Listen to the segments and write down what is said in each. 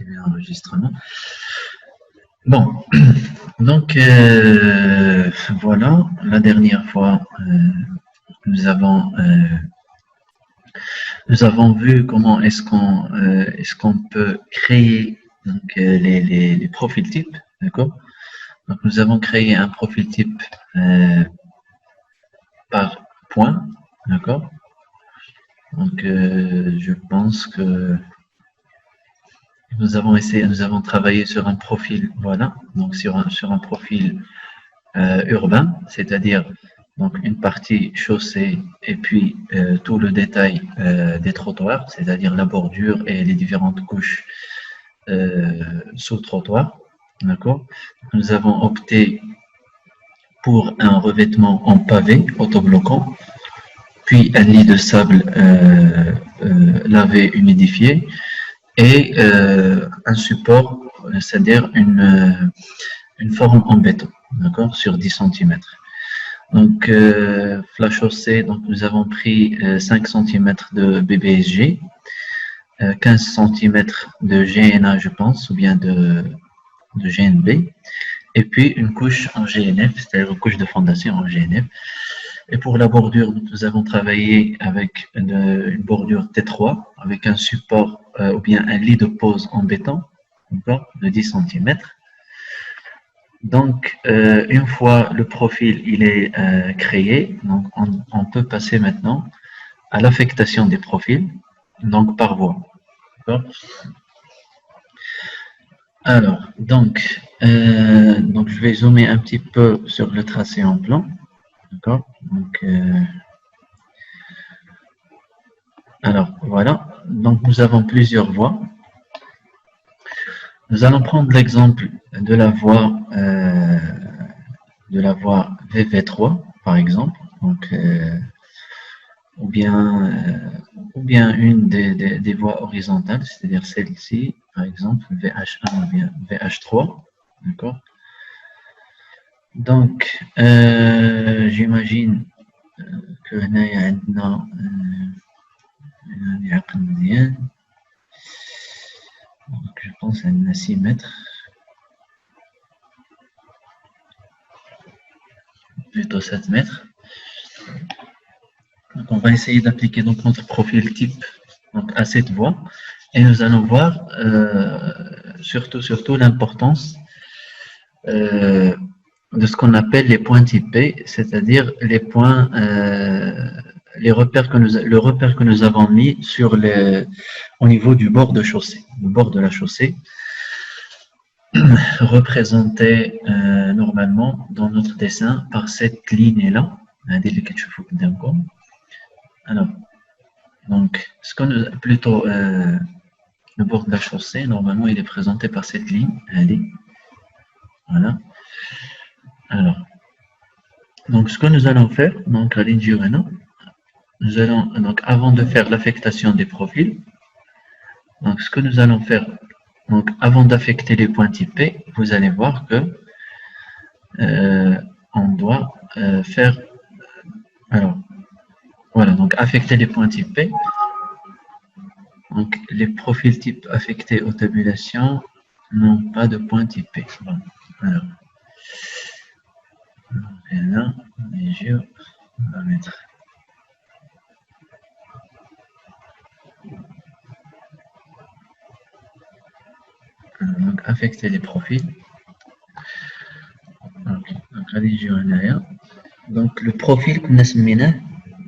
activer l'enregistrement. Bon, donc voilà, la dernière fois, nous avons vu comment est-ce qu'on peut créer donc, les profils types, d'accord? Donc nous avons créé un profil type par point, d'accord? Donc je pense que nous avons travaillé sur un profil, voilà, donc sur un profil urbain, c'est-à-dire donc une partie chaussée et puis tout le détail des trottoirs, c'est-à-dire la bordure et les différentes couches sous trottoir, d'accord. Nous avons opté pour un revêtement en pavé autobloquant, puis un lit de sable lavé humidifié et un support, c'est-à-dire une forme en béton, d'accord, sur 10 cm. Donc, la chaussée, donc nous avons pris 5 cm de BBSG, 15 cm de GNA, je pense, ou bien de GNB, et puis une couche en GNF, c'est-à-dire une couche de fondation en GNF. Et pour la bordure, nous avons travaillé avec une bordure T3, avec un support ou bien un lit de pose en béton, de 10 cm. Donc, une fois le profil il est créé, donc on peut passer maintenant à l'affectation des profils, donc par voie. Alors, donc je vais zoomer un petit peu sur le tracé en plan. D'accord. Donc, alors, voilà. Donc, nous avons plusieurs voies. Nous allons prendre l'exemple de la voie VV3, par exemple. Donc, ou bien une des voies horizontales, c'est-à-dire celle-ci, par exemple, VH1 ou bien VH3. D'accord. Donc, j'imagine que nous donc, je pense à 6 mètres. Plutôt 7 mètres. Donc, on va essayer d'appliquer donc notre profil type donc, à cette voie. Et nous allons voir surtout l'importance de ce qu'on appelle les points typés, c'est-à-dire les points, le repère que nous avons mis au niveau du bord de chaussée, le bord de la chaussée, représenté normalement dans notre dessin par cette ligne-là. Alors, donc, plutôt le bord de la chaussée, normalement, il est présenté par cette ligne. Allez, voilà. Alors, donc ce que nous allons faire, donc à l'Injurena, nous allons donc avant de faire l'affectation des profils, donc ce que nous allons faire, donc avant d'affecter les points typés, vous allez voir que on doit faire, alors voilà, donc affecter les points typés. Donc les profils types affectés aux tabulations n'ont pas de points typés. Bon, alors. Et là, on va mettre. Donc, affecter les profils. Okay. Donc, le profil qu'on a semé,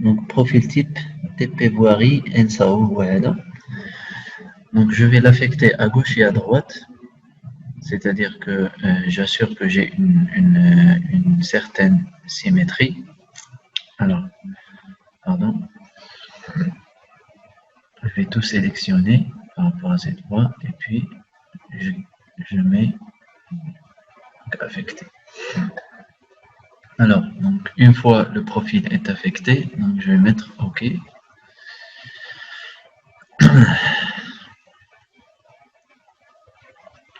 donc profil type TP voirie NSAO, voilà. Donc, je vais l'affecter à gauche et à droite. C'est-à-dire que j'assure que j'ai une certaine symétrie. Alors, pardon. Je vais tout sélectionner par rapport à cette voie et puis je mets affecté. Alors, donc une fois le profil est affecté, donc je vais mettre OK.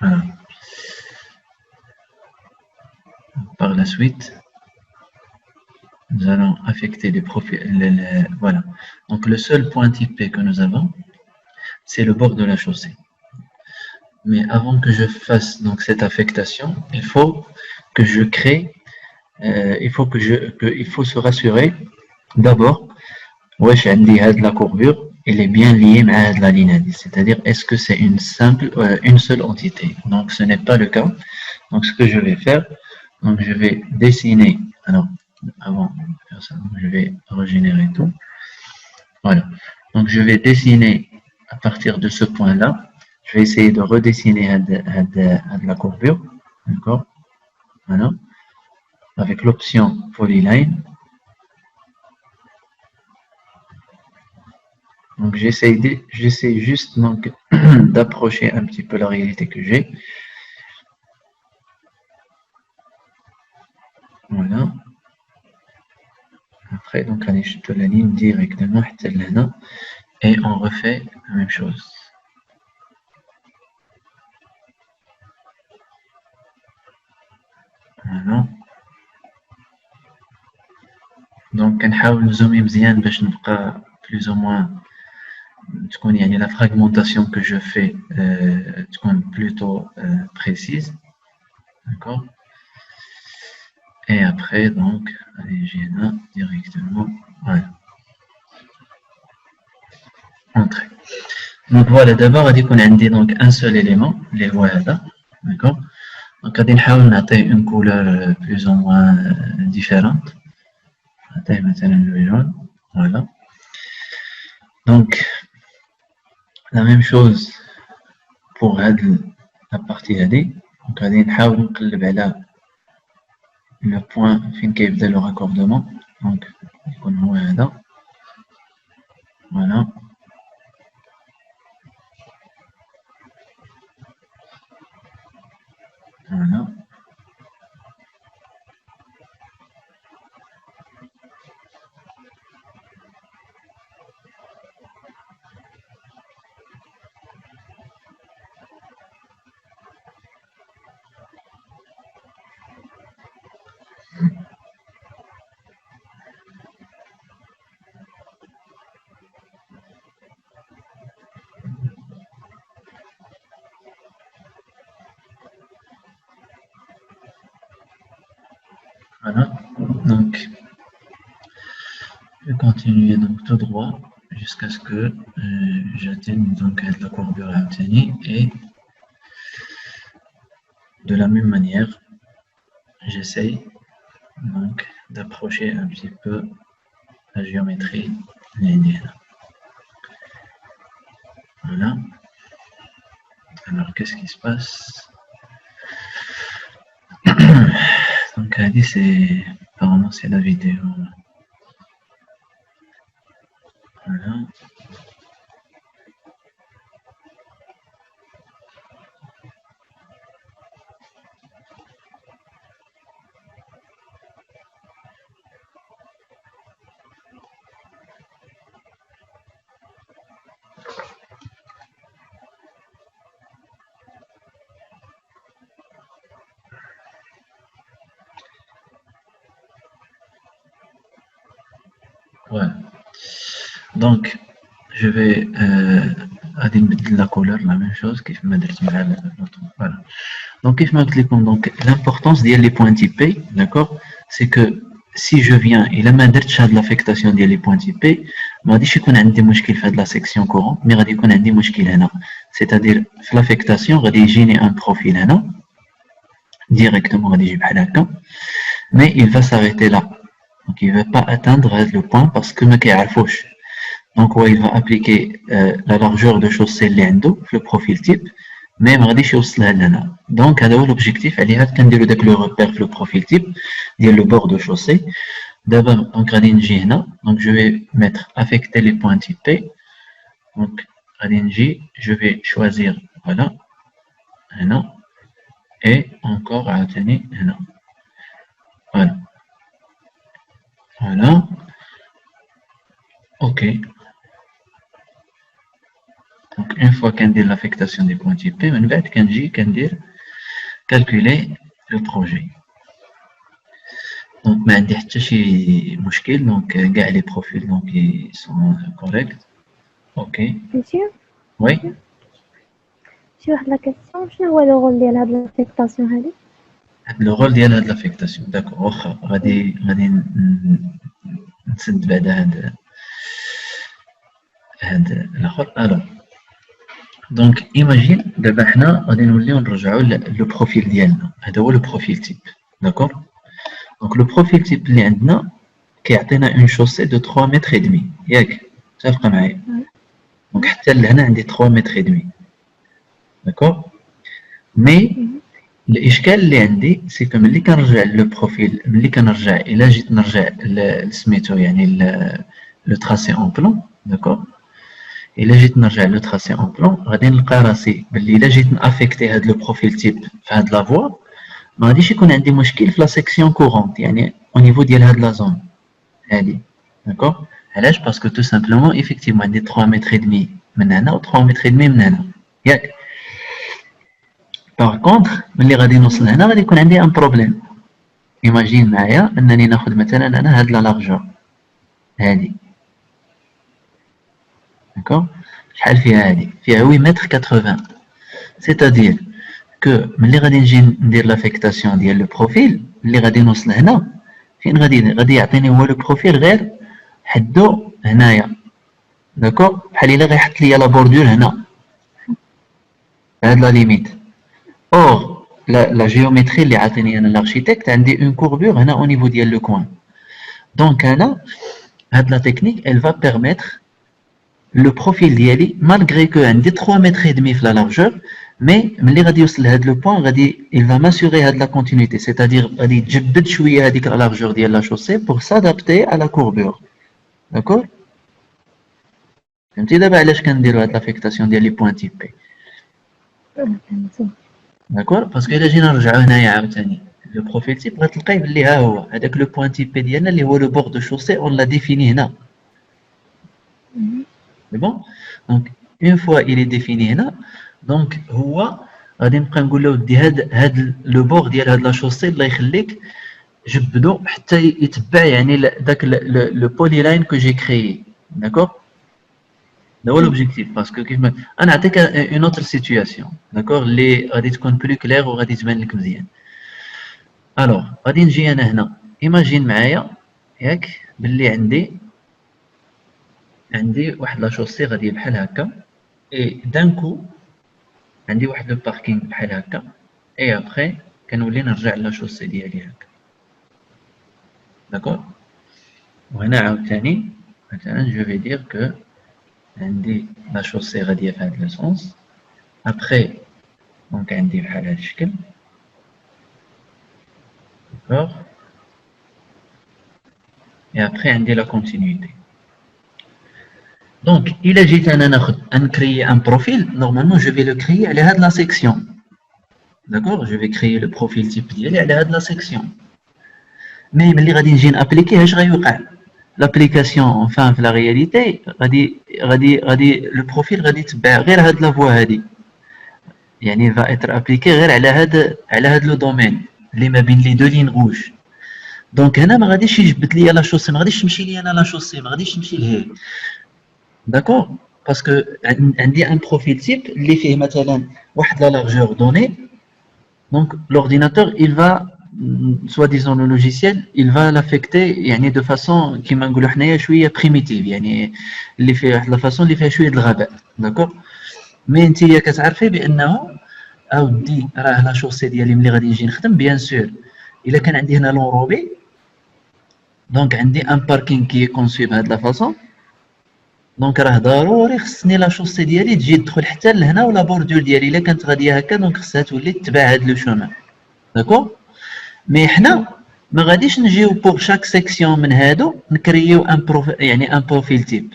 Voilà. Par la suite, nous allons affecter les profils. Voilà. Donc le seul point typé que nous avons, c'est le bord de la chaussée. Mais avant que je fasse donc cette affectation, il faut que je crée, il faut se rassurer d'abord, wesh عندي هاد la courbure, elle est bien liée à la ligne, c'est-à-dire est-ce que c'est une seule entité. Donc ce n'est pas le cas. Donc ce que je vais faire, donc je vais dessiner, alors avant de faire ça, je vais régénérer tout. Voilà. Donc je vais dessiner à partir de ce point-là. Je vais essayer de redessiner la courbure. D'accord. Voilà. Avec l'option Polyline. Donc j'essaie juste donc d'approcher un petit peu la réalité que j'ai. Voilà. Après, donc, allez, je te la ligne directement et on refait la même chose. Voilà. Donc, نحاول نزومي مزيان باش نبقى plus ou moins تكون يعني la fragmentation que je fais تكون plutôt précise. D'accord. Et après, donc, allez, j'ai là directement. Voilà. Entrée. Donc voilà, d'abord, on dit qu'on a donc un seul élément, les voilà. D'accord. Donc, on va une couleur plus ou moins différente. Maintenant, le jaune. Voilà. Donc, la même chose pour la partie AD. Donc, on va le point fin qui est le raccordement. Donc, voilà. Voilà. Voilà. Donc, je vais continuer donc tout droit jusqu'à ce que j'atteigne donc la courbure à obtenir et de la même manière, j'essaye donc d'approcher un petit peu la géométrie linéaire. Voilà. Alors, qu'est-ce qui se passe? Donc, apparemment, c'est la vidéo. Voilà. Voilà. Donc, je vais la couleur, la même chose, qui fait voilà. Donc, l'importance des points typés, d'accord, c'est que si je viens et la main de l'affectation des points typés, ما غاديش يكون عندي مشكل في هذه la section courant, mais غادي يكون عندي مشكل هنا. C'est-à-dire, في l'affectation, غادي يجيني un profil هنا, directement غادي يجي بحال هكا, mais il va s'arrêter là. Donc, il ne va pas atteindre le point parce que ما كيعرفوش. Donc, il va appliquer la largeur de chaussée le profil type, mais ما غاديش يوصلها لهنا. Donc, هذا هو l'objectif عليها كنديرو داك لو repère في le profil type ديال le bord de chaussée. D'abord, donc, donc, je vais mettre affecter les points typés. Donc, je vais choisir, voilà, et encore à tenir, voilà. Voilà. OK. Donc, une fois qu'on dit l'affectation des points typés, on va calculer le projet. Donc, ما عندي حتى شي مشكل. Donc, كاع les profils donc ils sont corrects. OK. Monsieur? Oui. شي واحد لا كيسيون، شنو هو لو رول ديال هاد لافيكتاسيون هادي؟ لو رول ديال هاد لافيكتاسيون داكور واخا غادي نسد بعدا هاد الاخر. الو دونك ايماجين دابا حنا غادي نوليو نرجعو لو بروفيل ديالنا، هذا هو لو بروفيل تيب داكور. دونك لو بروفيل تيب اللي عندنا كيعطينا اون شوسي دو 3 متر ادمي ياك متفقه معايا؟ دونك حتى لهنا عندي 3 متر ادمي داكور. مي الاشكال اللي عندي سي كو ملي كنرجع لو بروفيل، ملي كنرجع الا جيت نرجع لسميتو يعني لو تراسي اون بلون داكور. الا جيت نرجع لو تراسي اون بلون غادي نلقى راسي باللي الا جيت نافيكتي هاد لو بروفيل تيب في هاد لا فوا ما غاديش يكون عندي مشكل في لا سيكسيون كورونت يعني او نيفو ديال هاد لا زون هادي داكور. علاش؟ باسكو تو سامبلومون ايفيكتيفمون عندي 3 متر ادمي من هنا و 3 متر ادمي من هنا ياك. باغ كونطخ ملي غادي نوصل هنا غادي يكون عندي ان بروبليم. ايماجين معايا انني ناخذ مثلا انا هاد لا لارجور هادي داكور. شحال فيها هادي؟ فيها 8 متر 80 سيتادير كو ملي غادي نجي ندير لافيكتاسيون ديال لو بروفيل ملي غادي نوصل هنا فين غادي يعطيني هو لو بروفيل غير حدو هنايا داكور. بحال الا غيحط ليا لا بوردور هنا هاد لا ليميت. اور لا جيومتري اللي عاطيني انا الاركيتكت عندي اون كوربور هنا او نيفو ديال لو كوان. دونك انا هاد لا تكنيك elle va permettre le profil ديالي malgré que عندي 3 متر ادمي في لا لارجور مي ملي غادي يوصل لهاد لو بوين غادي il va m'assurer هاد لا كونتينيتي c'est-à-dire غادي يتجبد شويه هذيك لا لارجور ديال لا شوسي pour s'adapter à la courbure داكور. فهمتي دابا علاش كنديرو هاد لافيكتاسيون ديال لي بوين تيبي داكور. باسكو الا جينا نرجعو هنايا عاوتاني لو بروفيل تيب غتلقاي بلي ها هو هذاك لو بوين تيبي ديالنا اللي هو لو بور دو شوسي اون لا ديفيني هنا سي بون. دونك اون فوا il est défini هنا دونك هو غادي نبقى نقول له ودي هاد لو بور ديال هاد لا شوسي الله يخليك جبدو حتى يتبع يعني داك لو بولي لاين كو جي كريي داكور. هذا هو لوبجيكتيف باسكو كيف ما انا نعطيك اون اوتر سيتوياسيون داكور اللي غادي تكون بلو كلير وغادي تبان لك مزيان. الوغ غادي نجي انا هنا ايماجين معايا ياك باللي عندي واحد لا شوسي غادي بحال هكا اي دانكو عندي واحد لو باركينغ بحال هكا اي ابخي كنولي نرجع لا شوسي ديالي هكا داكور. وهنا عاوتاني مثلا جو في دير كو عندي لا شوسي غاديه في هاد لو سونس ابخي دونك عندي بحال هاد الشكل داكور. et après عندي la continuité. Donc إلا جيت أنا ناخذ نكريي un profil normalement je vais le créer على هاد la section d'accord. je vais créer le profil type ديالي على هاد la section مي ملي غادي نجي نابليكيه اش غيوقع l'application enfin في la réalité غادي le profil غادي يتبع غير هاد la voie هادي يعني va être appliqué غير على هاد لو دومين اللي ما بين لي دو لين روج. دونك هنا ما غاديش يجبد ليا لا شوسي ما غاديش تمشي ليا انا لا شوسي ما غاديش تمشي لهيه داكور. باسكو عندي ان بروفيل تيب اللي فيه مثلا واحد لا لارجور دوني دونك لورديناتور il va soi-disant le logiciel il va l'affecter يعني دو فاسون كيما نقولوا حنايا شويه بريميتيف يعني اللي فيه واحد لا فاسون اللي فيها شويه د الغباء داكور. مي نتيا كتعرفي بانه اودي راه لا شوسي ديالي ملي غادي نجي نخدم بيان سور الا كان عندي هنا لونروبي دونك عندي ان باركينغ كي كونسوي بهاد لا فاصون دونك راه ضروري خصني لا شوسي ديالي تجي تدخل حتى لهنا ولا بوردور ديالي الا كانت غاديه هكا دونك خصها تولي تتبع هاد لو شومان داكور. مي حنا ما غاديش نجيو بوغ شاك سيكسيون من هادو نكريو يعني ان بروفيل تيب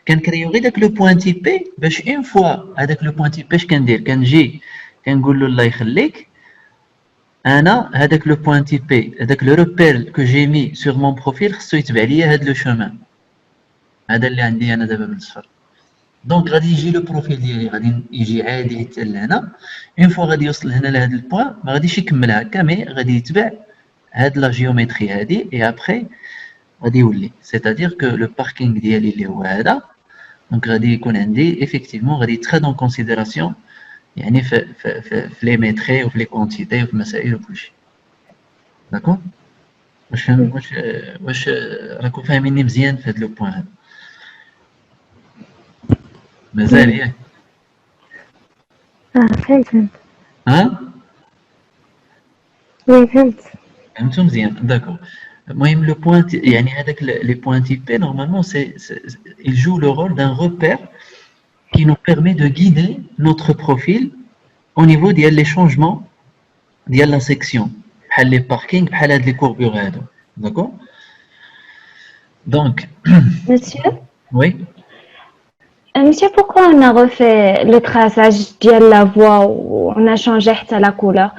كنكريو غير داك لو بوين تيبي باش اون فوا هذاك لو بوين تيبي اش كندير كنجي كنقول له الله يخليك انا هذاك لو بوين تيبي هذاك لو روبير كو جي مي سور مون بروفيل خصو يتبع ليا هاد لو شومان هذا اللي عندي انا دابا بالصفر. دونك غادي يجي لو بروفيل ديالي غادي يجي عادي حتى لهنا اون فوا غادي يوصل هنا لهاد البوين ما غاديش يكمل هكا مي غادي يتبع هاد لا جيومتري هادي اي ابخي غادي يولي سيتادير كو لو باركينغ ديالي اللي هو هذا دونك غادي يكون عندي ايفيكتيفمون غادي يتخاد اون كونسيديراسيون يعني في لي ميتري وفي لي كونتيتي وفي المسائل وكل شيء. داكور؟ واش راكم فاهميني مزيان في هذا لو بوين هذا؟ مازال ياك؟ فهمت. ها؟ وي فهمت. فهمتو مزيان داكور. المهم لو بوين يعني هذاك لي بوين تيبي نورمالمون il joue le rôle d'un repère qui nous permet de guider notre profil au niveau ديال les changements ديال la section بحال les parkings بحال هاد les courbures هادو. داكور؟ Donc Monsieur, oui. monsieur, pourquoi on a refait le traçage de la voie ou on a changé la couleur?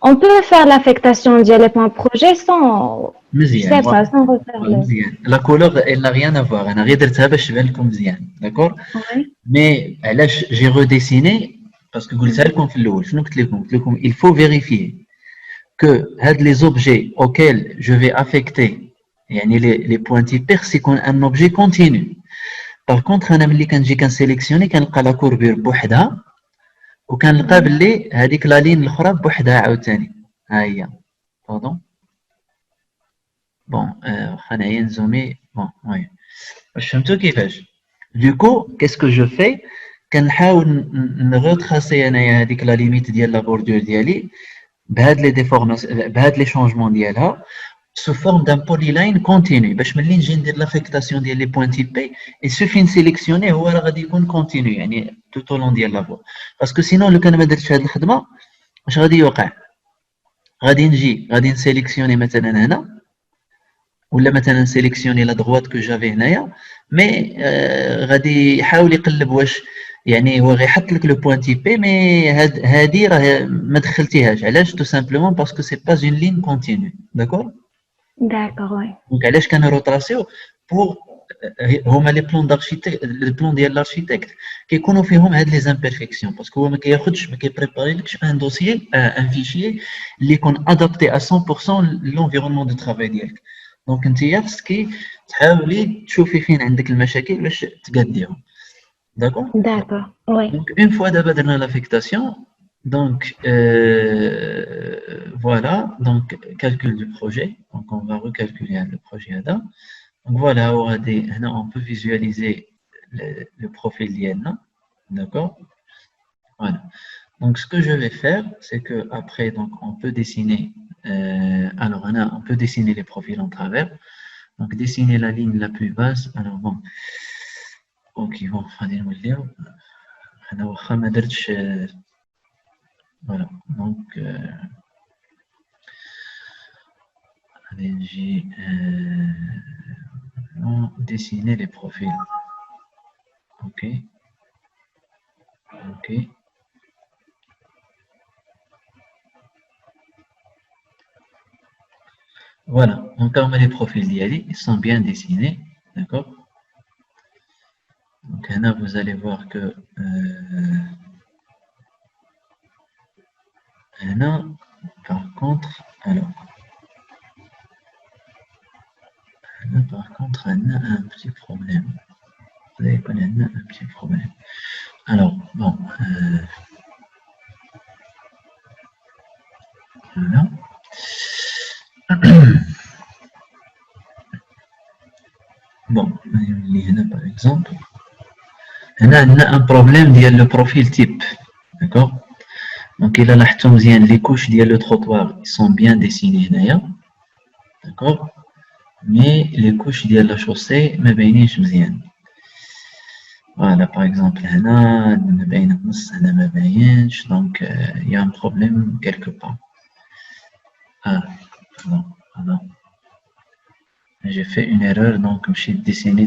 On peut faire l'affectation des points projet sans, je sais pas, sans refaire le. مزيان. La couleur elle n'a rien à voir. انا غير درتها باش تبان لكم مزيان. داكور؟ Oui. Mais علاش j'ai redessiné parce que قلتها لكم في الاول شنو قلت لكم il faut vérifier que les objets auxquels je vais affecter يعني les points typés c'est un objet continu. Par contre انا ملي كنجي كنسيليكسيوني كنلقى لا كوربير بوحدها وكنلقى باللي هذيك لا لين الاخرى بوحدها عاوتاني ها هي. باردون بون واخا انايا نزومي بون وي واش فهمتوا كيفاش. دوكو كيسكو جو في كنحاول نغوتراسي انايا هذيك لا ليميت ديال لا بوردور ديالي بهاد لي ديفورماسيون بهاد لي شونجمون ديالها sous forme d'un polyline continu باش ملي نجي ندير لافيكتاسيون ديال لي بوين تيبي il suffit نسيليكسيوني هو راه غادي يكون كونتينيو يعني tout au long ديال لا فوا. باسكو سينون لو كان ما درتش هاد الخدمه واش غادي يوقع؟ غادي نسيليكسيوني مثلا هنا ولا مثلا نسيليكسيوني لا دغوات كو جافي هنايا مي غادي يحاول يقلب واش يعني هو غيحط لك لو بوين تيبي مي هادي راه ما دخلتيهاش. علاش؟ تو سامبلومون باسكو سي با اون لين كونتينيو. داكور؟ D'accord, oui. دونك علاش كنروتراسيو بور هما لي بلون دارشيتكت لي بلون ديال الارشيتكت كيكونوا فيهم هاد لي زامبيرفيكسيون باسكو هو ما كياخذش ما كيبريباريلكش ان دوسيي ان فيشيي اللي يكون ادابتي ا 100% لونفيرونمون دو ترافاي ديالك. دونك نتيا خصك تحاولي تشوفي فين عندك المشاكل باش تقاديهم. داكور؟ D'accord, oui. دونك اون فوا دابا درنا لافيكتاسيون donc voilà donc calcul du projet, donc on va recalculer le projet là. Donc voilà on peut visualiser le profil d'IELNA, d'accord. Voilà, donc ce que je vais faire c'est que après donc on peut dessiner alors on peut dessiner les profils en travers, donc dessiner la ligne la plus basse. Alors bon ok bon غادي نوليو انا واخا ما درتش. Voilà, donc j'ai dessiné les profils. Ok. Ok. Voilà, donc comme les profils d'Yali, ils sont bien dessinés, d'accord. Donc là, vous allez voir que là, par contre, alors. Là, par contre, on a un petit problème. Vous allez connaître un petit problème. Alors, bon. Voilà. Bon, par exemple. On a un problème ديال le profil type. D'accord. Donc, il a لاحظتوا مزيان les couches ديال le trottoir ils sont bien dessinées هنايا. D'accord. Mais les couches ديال la chaussée ما باينينش مزيان. Voilà, par exemple, هنا ما باين النص هنا ما باينش. Donc, il y a un problème quelque part. Ah, pardon. J'ai fait une erreur, donc j'ai dessiné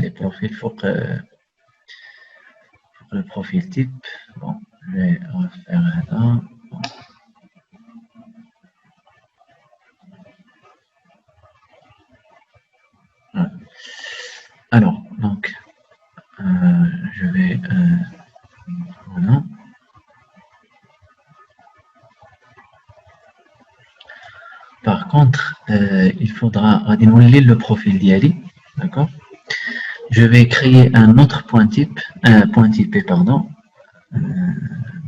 les profils pour le profil type. Bon, je vais refaire là. Bon. Voilà. Alors, donc, je vais voilà. Par contre, il faudra renouveler le profil d'Yali, d'accord. Je vais créer un autre point type, pardon.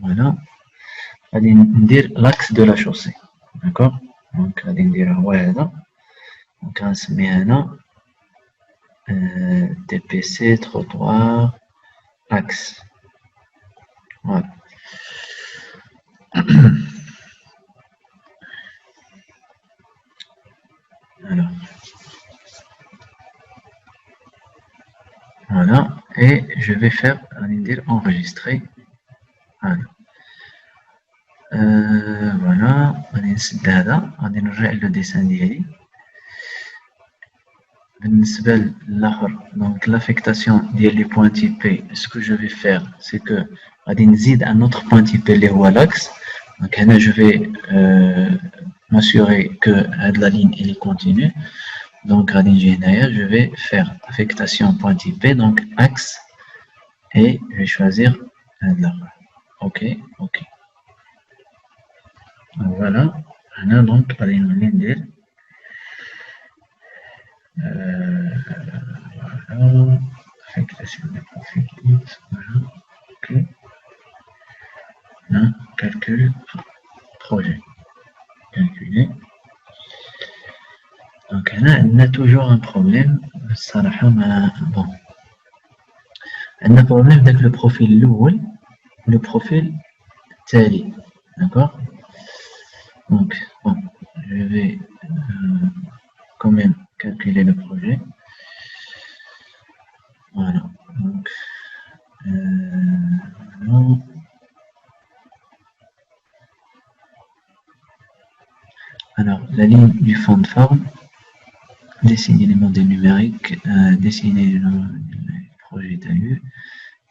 Voilà. غادي ندير l'axe de la chaussée. D'accord? Donc غادي ندير هو هذا. Donc غنسميه هنا TPC trottoir axe. Voilà. Alors, voilà, et je vais faire un enregistrer. Voilà. Voilà, on نرجع le dessin ديالي. بالنسبة للآخر, donc l'affectation des points typés, ce que je vais faire, c'est que غادي نزيد un autre point typé اللي هو l'axe. Donc là, je vais m'assurer que la ligne elle est continue. Donc je vais faire affectation point typé, donc axe, et je vais choisir là. Ok, ok. Voilà. Donc voilà, affectation de profil X, voilà. Ok. Là, calcul projet. Calculer. Donc là, on a toujours un problème. Bon. On a un problème avec le profil l'oul, le profil tali. D'accord? Donc, bon, je vais quand même calculer le projet. Voilà. Donc, non. Alors, la ligne du fond de forme, dessiner les modèles numériques, dessiner le projet talus,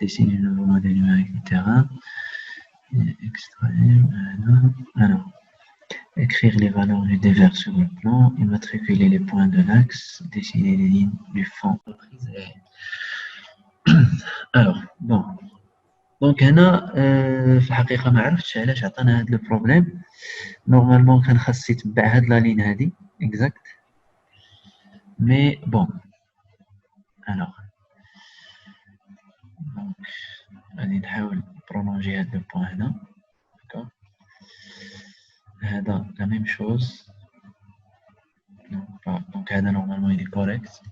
dessiner le nouveau modèle numérique du terrain, extraire, alors, écrire les valeurs du dévers sur le plan, immatriculer les points de l'axe, dessiner les lignes du fond. Alors, bon. Donc, هنا في الحقيقة ما عرفتش علاش عطانا هذا البروبليم. نورمالمون كان خاص يتبع هاد لا لين هادي اكزاكت. مي بون. الوغ دونك غادي نحاول برولونجي هاد لو بوين هنا. داكوغ. هذا لا ميم شوز. دونك هذا نورمالمون يدي كوريكت.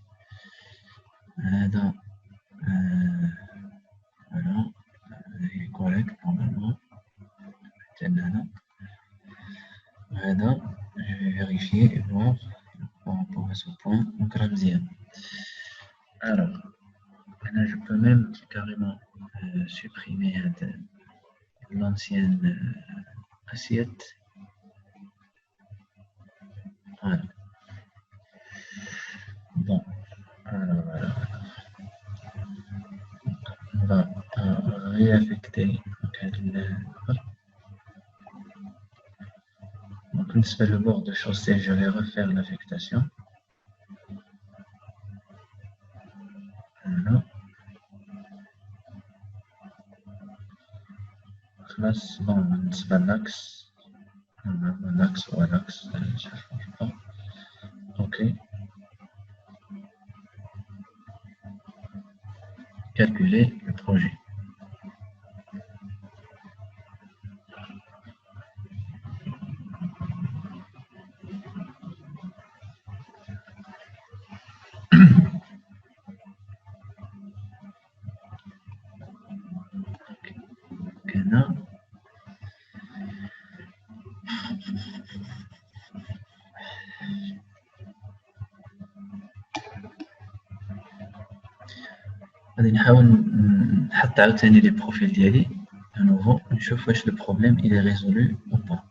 هذا فوالا il est correct normalement. Voilà, je vais vérifier et voir par rapport à ce point. Donc, Ramzian. Alors, là, je peux même carrément supprimer l'ancienne assiette. Voilà. Bon, alors voilà. On va réaffecter donc le bord de chaussée, je vais refaire l'affectation. Voilà. Classe, bon, c'est pas l'axe. L'axe ou l'axe, ça ne change pas. Ok. Calculer le projet. غادي نحاول نحط عاوتاني لي بروفيل ديالي à nouveau نشوف واش le problème il est résolu ou pas.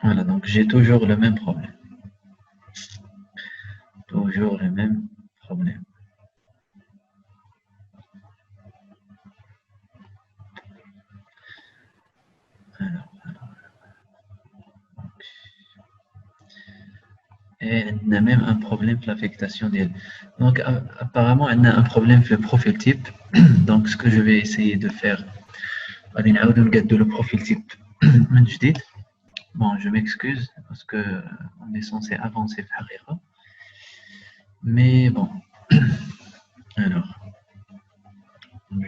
Voilà, donc j'ai toujours le même problème. Toujours le même problème. Alors. Et on a même un problème de l'affectation d'elle. Donc apparemment on a un problème de le profil type. Donc ce que je vais essayer de faire, le profil type. Bon, je m'excuse parce que on est censé avancer vers. Mais bon, alors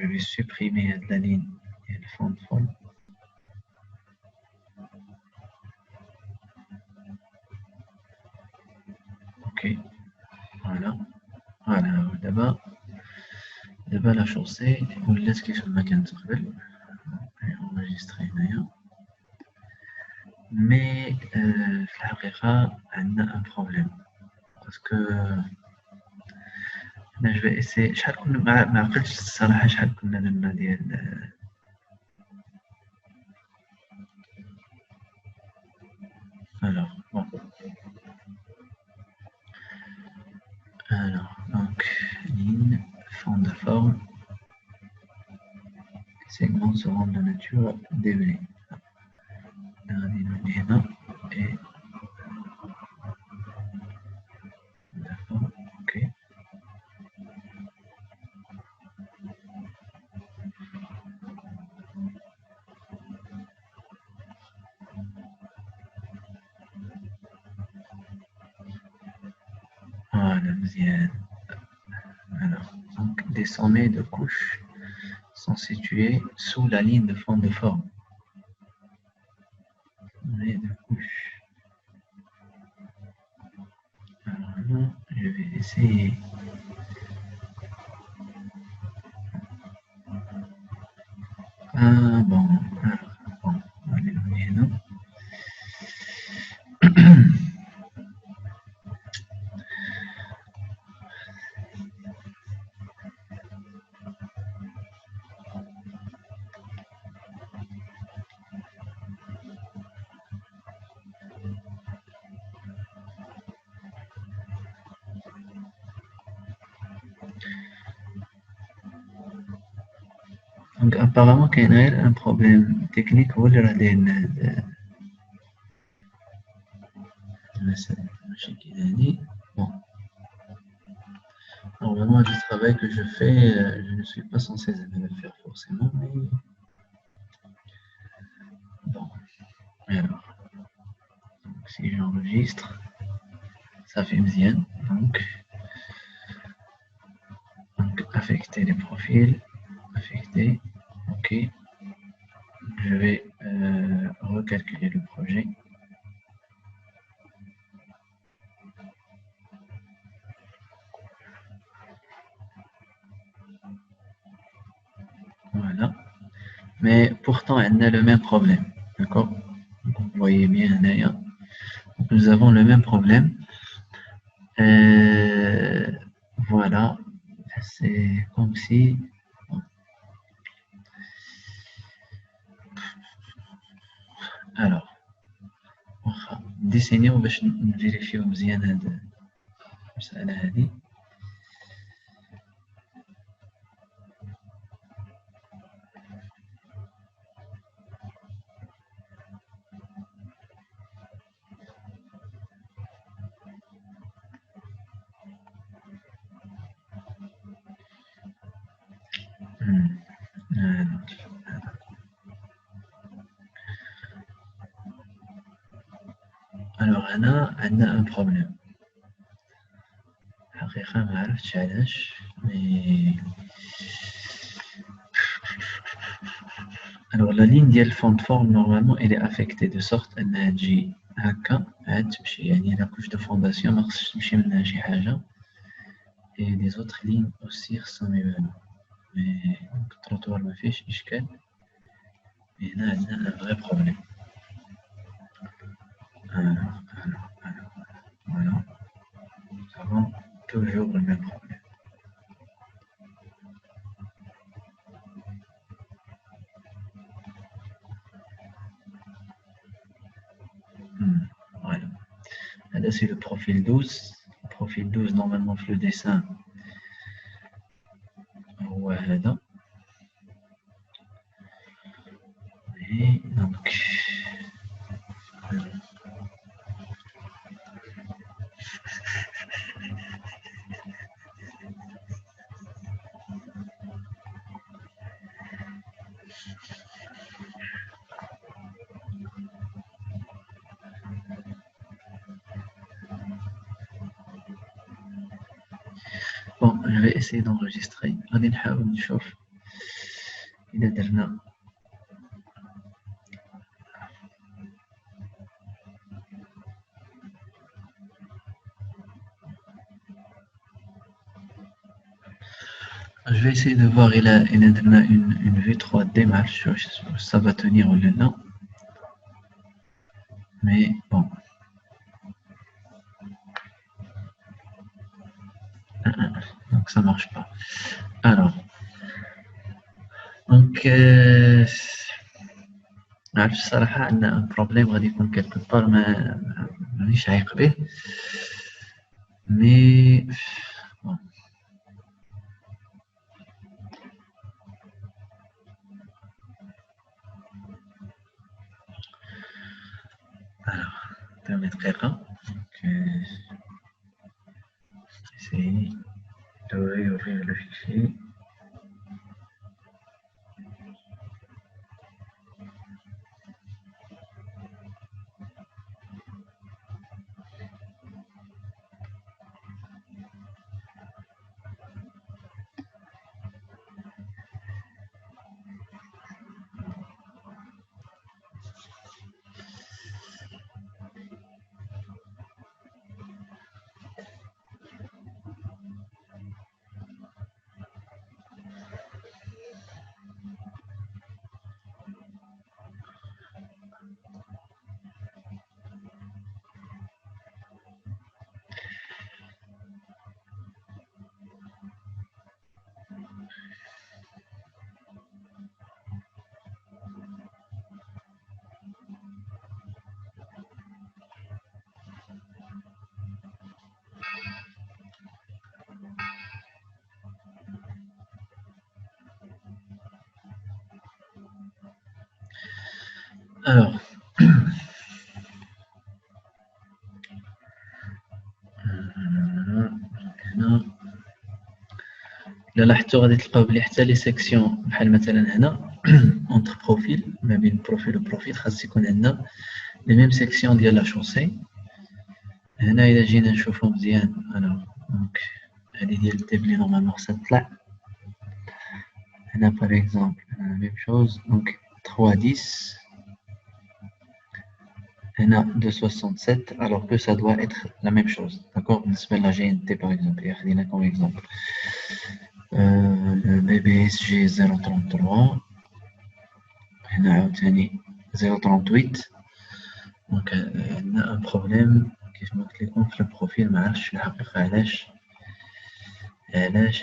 je vais supprimer la ligne et le fond de forme. Ok, voilà. Voilà, d'abord la chaussée, on laisse qu'il soit maquin de enregistrer d'ailleurs. Mais on a un problème. Parce que je vais essayer. Alors, bon. Alors, donc, ligne, fond de forme, segments seront de nature dévelée. Et d'accord, ok. Voilà, bien. Alors, donc, des sommets de couches sont situés sous la ligne de fond de forme. Sommets de couches. Alors là, je vais essayer. Ah bon, alors, bon, allez, non. Donc apparemment qu'il y a un problème technique ou le bon. Normalement, du travail que je fais, je ne suis pas censé le faire forcément, mais bon. Alors, donc, si j'enregistre, ça fait bien. Donc, affecter les profils, affecter, ok. Je vais recalculer le projet. Voilà. Mais pourtant, elle a le même problème. D'accord? Vous voyez bien, d'ailleurs. Nous avons le même problème. Voilà. C'est comme si... Alors, ديسيني باش نفيريفيو مزيان هاد المسألة هادي. Alors, on a un problème. حقيقة ما عرفتش علاش mais alors la ligne ديال fond de forme normalement elle est affectée de sorte انها تجي هكا عاد تمشي يعني la couche de fondation ما خصش تمشي منها شي حاجة et les autres lignes aussi خصهم يبانو mais التروطوار ما فيهش إشكال mais هنا عندنا un vrai problème. Voilà, nous avons toujours le même problème. Voilà. Là, c'est le profil 12. Le profil 12, normalement, le dessin. Voilà. Et donc. Bon, je vais essayer d'enregistrer. Allez, نحاول نشوف. إذا درنا je vais essayer de voir il a une vue 3D, ça va tenir ou non. Mais bon. Donc ça marche pas. Alors. Donc عارف الصراحة أن problème غادي يكون quelque part مانيش عايق به. Mais bon. Alors, دقيقة دقيقة. Essayer de réouvrir le fichier. Alors, إلا لاحظتوا غادي تلقاو بلي حتى لي سيكسيون بحال مثلا هنا اونتر بروفيل ما بين بروفيل وبروفيل خاص يكون عندنا لي ميم سيكسيون ديال لا شوسي. هنا إلا جينا نشوفو مزيان دونك هادي ديال الدبلي نورمالمون خاصها تطلع. هنا باغ اكزومبل ميم شوز دونك 310. هنا 267 alors que ça doit être la même chose. D'accord, بالنسبة ل GNT par exemple. خدينا comme exemple. Le BBSG 033. هنا عاوتاني 038. دونك عندنا ان بروبليم كيف ما قلت لكم في البروفيل. ما عرفتش في الحقيقة علاش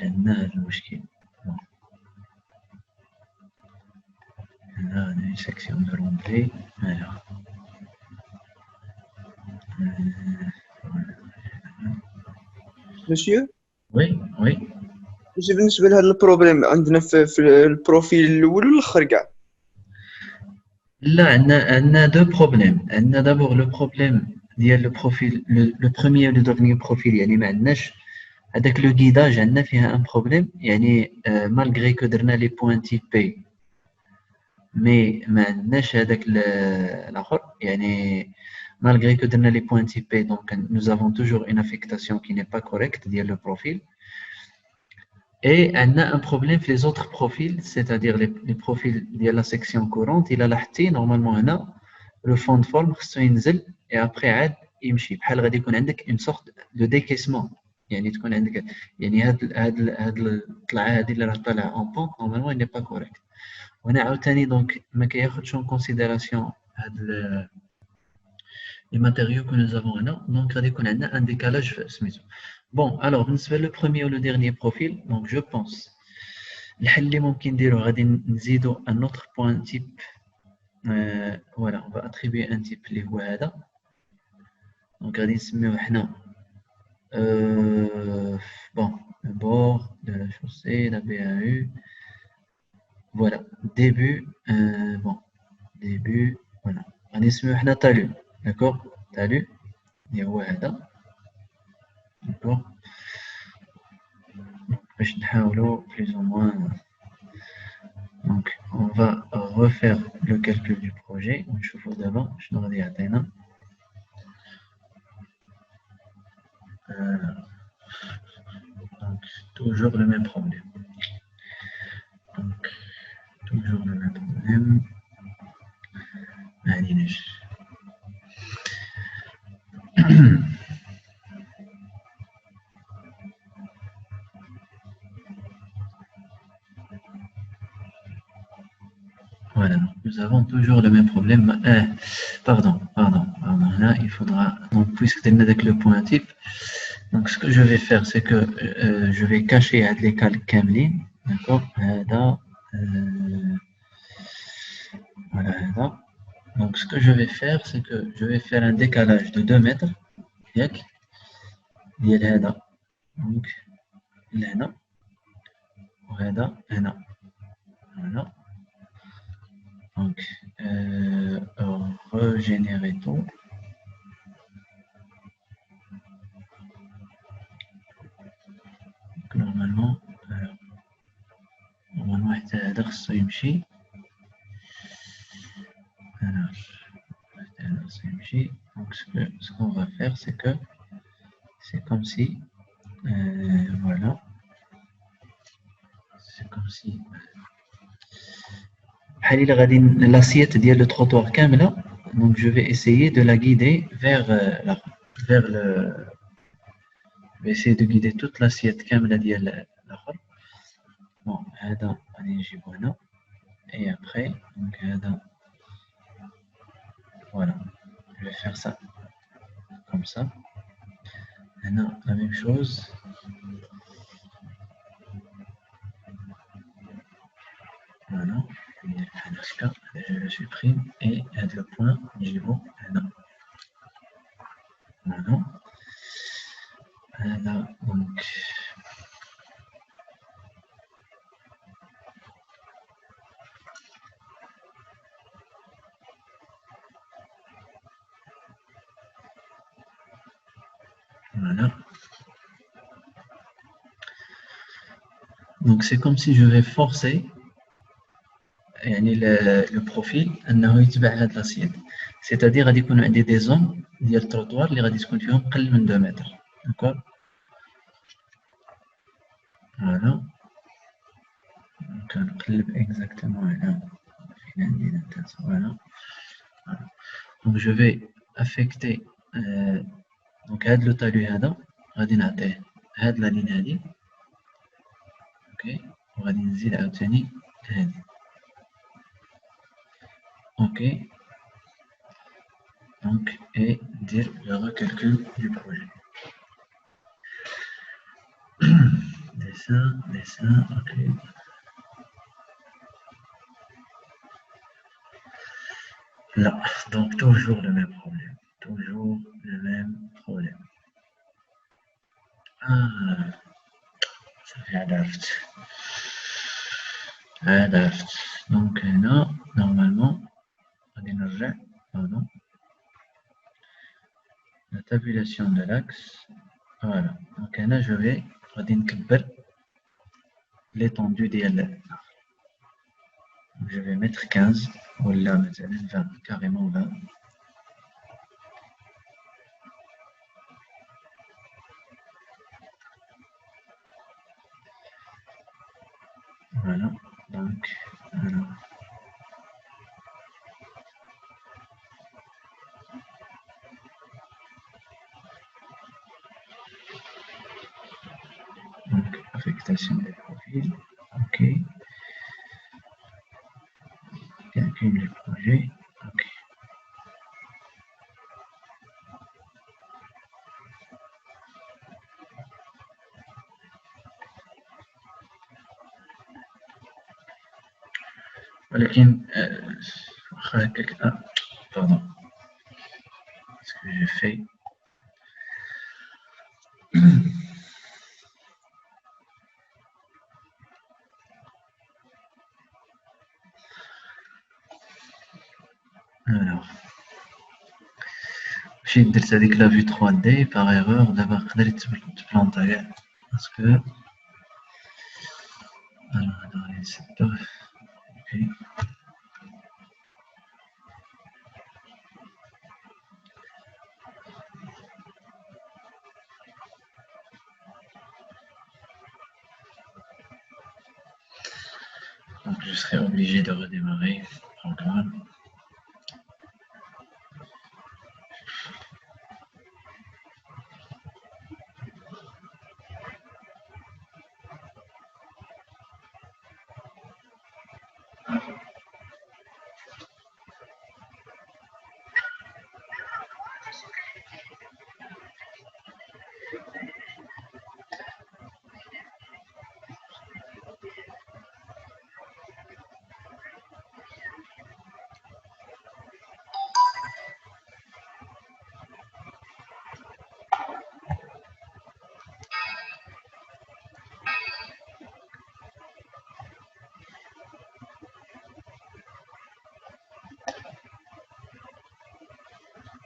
عندنا هذا المشكل. هنا une section de rentrée. Alors مسيو وي بالنسبه لهذا البروبليم عندنا في البروفيل الاول والاخر كاع. لا عندنا دو بروبليم. عندنا دابور لو بروبليم ديال لو بروفيل لو بروميير لو دورنيير بروفيل. يعني ما عندناش هذاك لو غيداج. عندنا فيها ان بروبليم يعني مالغري كو درنا لي بوين تيبي مي ما عندناش هذاك الاخر. يعني malgré que درنا les points typés, donc nous avons toujours une affectation qui n'est pas correcte ديال le profil. Et on a un problème في les autres profils, c'est-à-dire les profils ديال la section courante. Il a لاحظتي normalement هنا le fond de forme خصو ينزل et après عاد يمشي. بحال غادي يكون عندك une sorte de décaissement. يعني تكون عندك يعني هاد الطلعه هذه اللي راه طالعه en pente normalement il n'est pas correct. وهنا عاوتاني دونك ما كياخذش en considération هاد les matériaux que nous avons là, donc on a un décalage. Bon, alors le premier ou le dernier profil, donc je pense الحل اللي ممكن نديرو غادي نزيدو un autre point type. Voilà, on va attribuer un type اللي هو هذا. donc غادي نسميوه حنا bon, le bord de la chaussée, la BAU. Voilà, début, bon, début, voilà. غادي نسميوه حنا talus. D'accord, talus. Et ouais, d'accord. باش نحاولوا plus ou moins. Donc on va refaire le calcul du projet. ونشوفوا دابا شنو غادي يعطينا. Donc toujours le même problème. Donc toujours Voilà, nous avons toujours le même problème. Pardon. Là, il faudra, donc, puisque tu es avec le point type, donc ce que je vais faire, c'est que je vais cacher les calques Kamlin. D'accord. Voilà, là. Donc, ce que je vais faire, c'est que je vais faire un décalage de 2 mètres. Donc, là, voilà. Donc, régénérer tout. Donc, normalement, هذا خصو يمشي. Donc, ce qu'on va faire, c'est que c'est comme si, voilà, c'est comme si l'assiette ديال le trottoir كاملة. Donc je vais essayer de la guider vers le. Je vais essayer de guider toute l'assiette كاملة ديال الآخر. Bon, هذا غادي نجيبو هنا. Et après, donc هذا. Voilà, je vais faire ça comme ça. Maintenant, la même chose. Voilà, je le supprime et add le point, j'y vais. Voilà. Voilà, donc. Voilà. Donc c'est comme si je vais forcer le profil انه يتبع هذه l'assiette. C'est-à-dire غادي يكون عندي des zones ديال التروطوار اللي غادي تكون فيهم قل من 2 متر. D'accord. Voilà. كنقلب exactement على فين عندي الانتاج. Voilà. Donc je vais affecter donc هذا لو طالو هذا غادي نعطيه هاد لا لين هادي. اوكي وغادي نزيد عاوتاني هادي. اوكي donc et dire le recalcul du projet. Dessin, ok. Là, donc toujours le même problème. Ah, ça fait adapt. Donc là, normalement, on est pardon. La tabulation de l'axe. Voilà. Donc là, je vais l'étendue des LR. Je vais mettre 15 ou là, 20, carrément 20. Voilà, donc, voilà. Donc, affectation des profils, ok. Calcul des projets, ok. ولكن pardon, ce que j'ai fait. Alors, j'ai dit que la vue 3D par erreur d'abord te planter parce que alors dans les secteurs, ok. Donc je serai obligé de redémarrer le programme.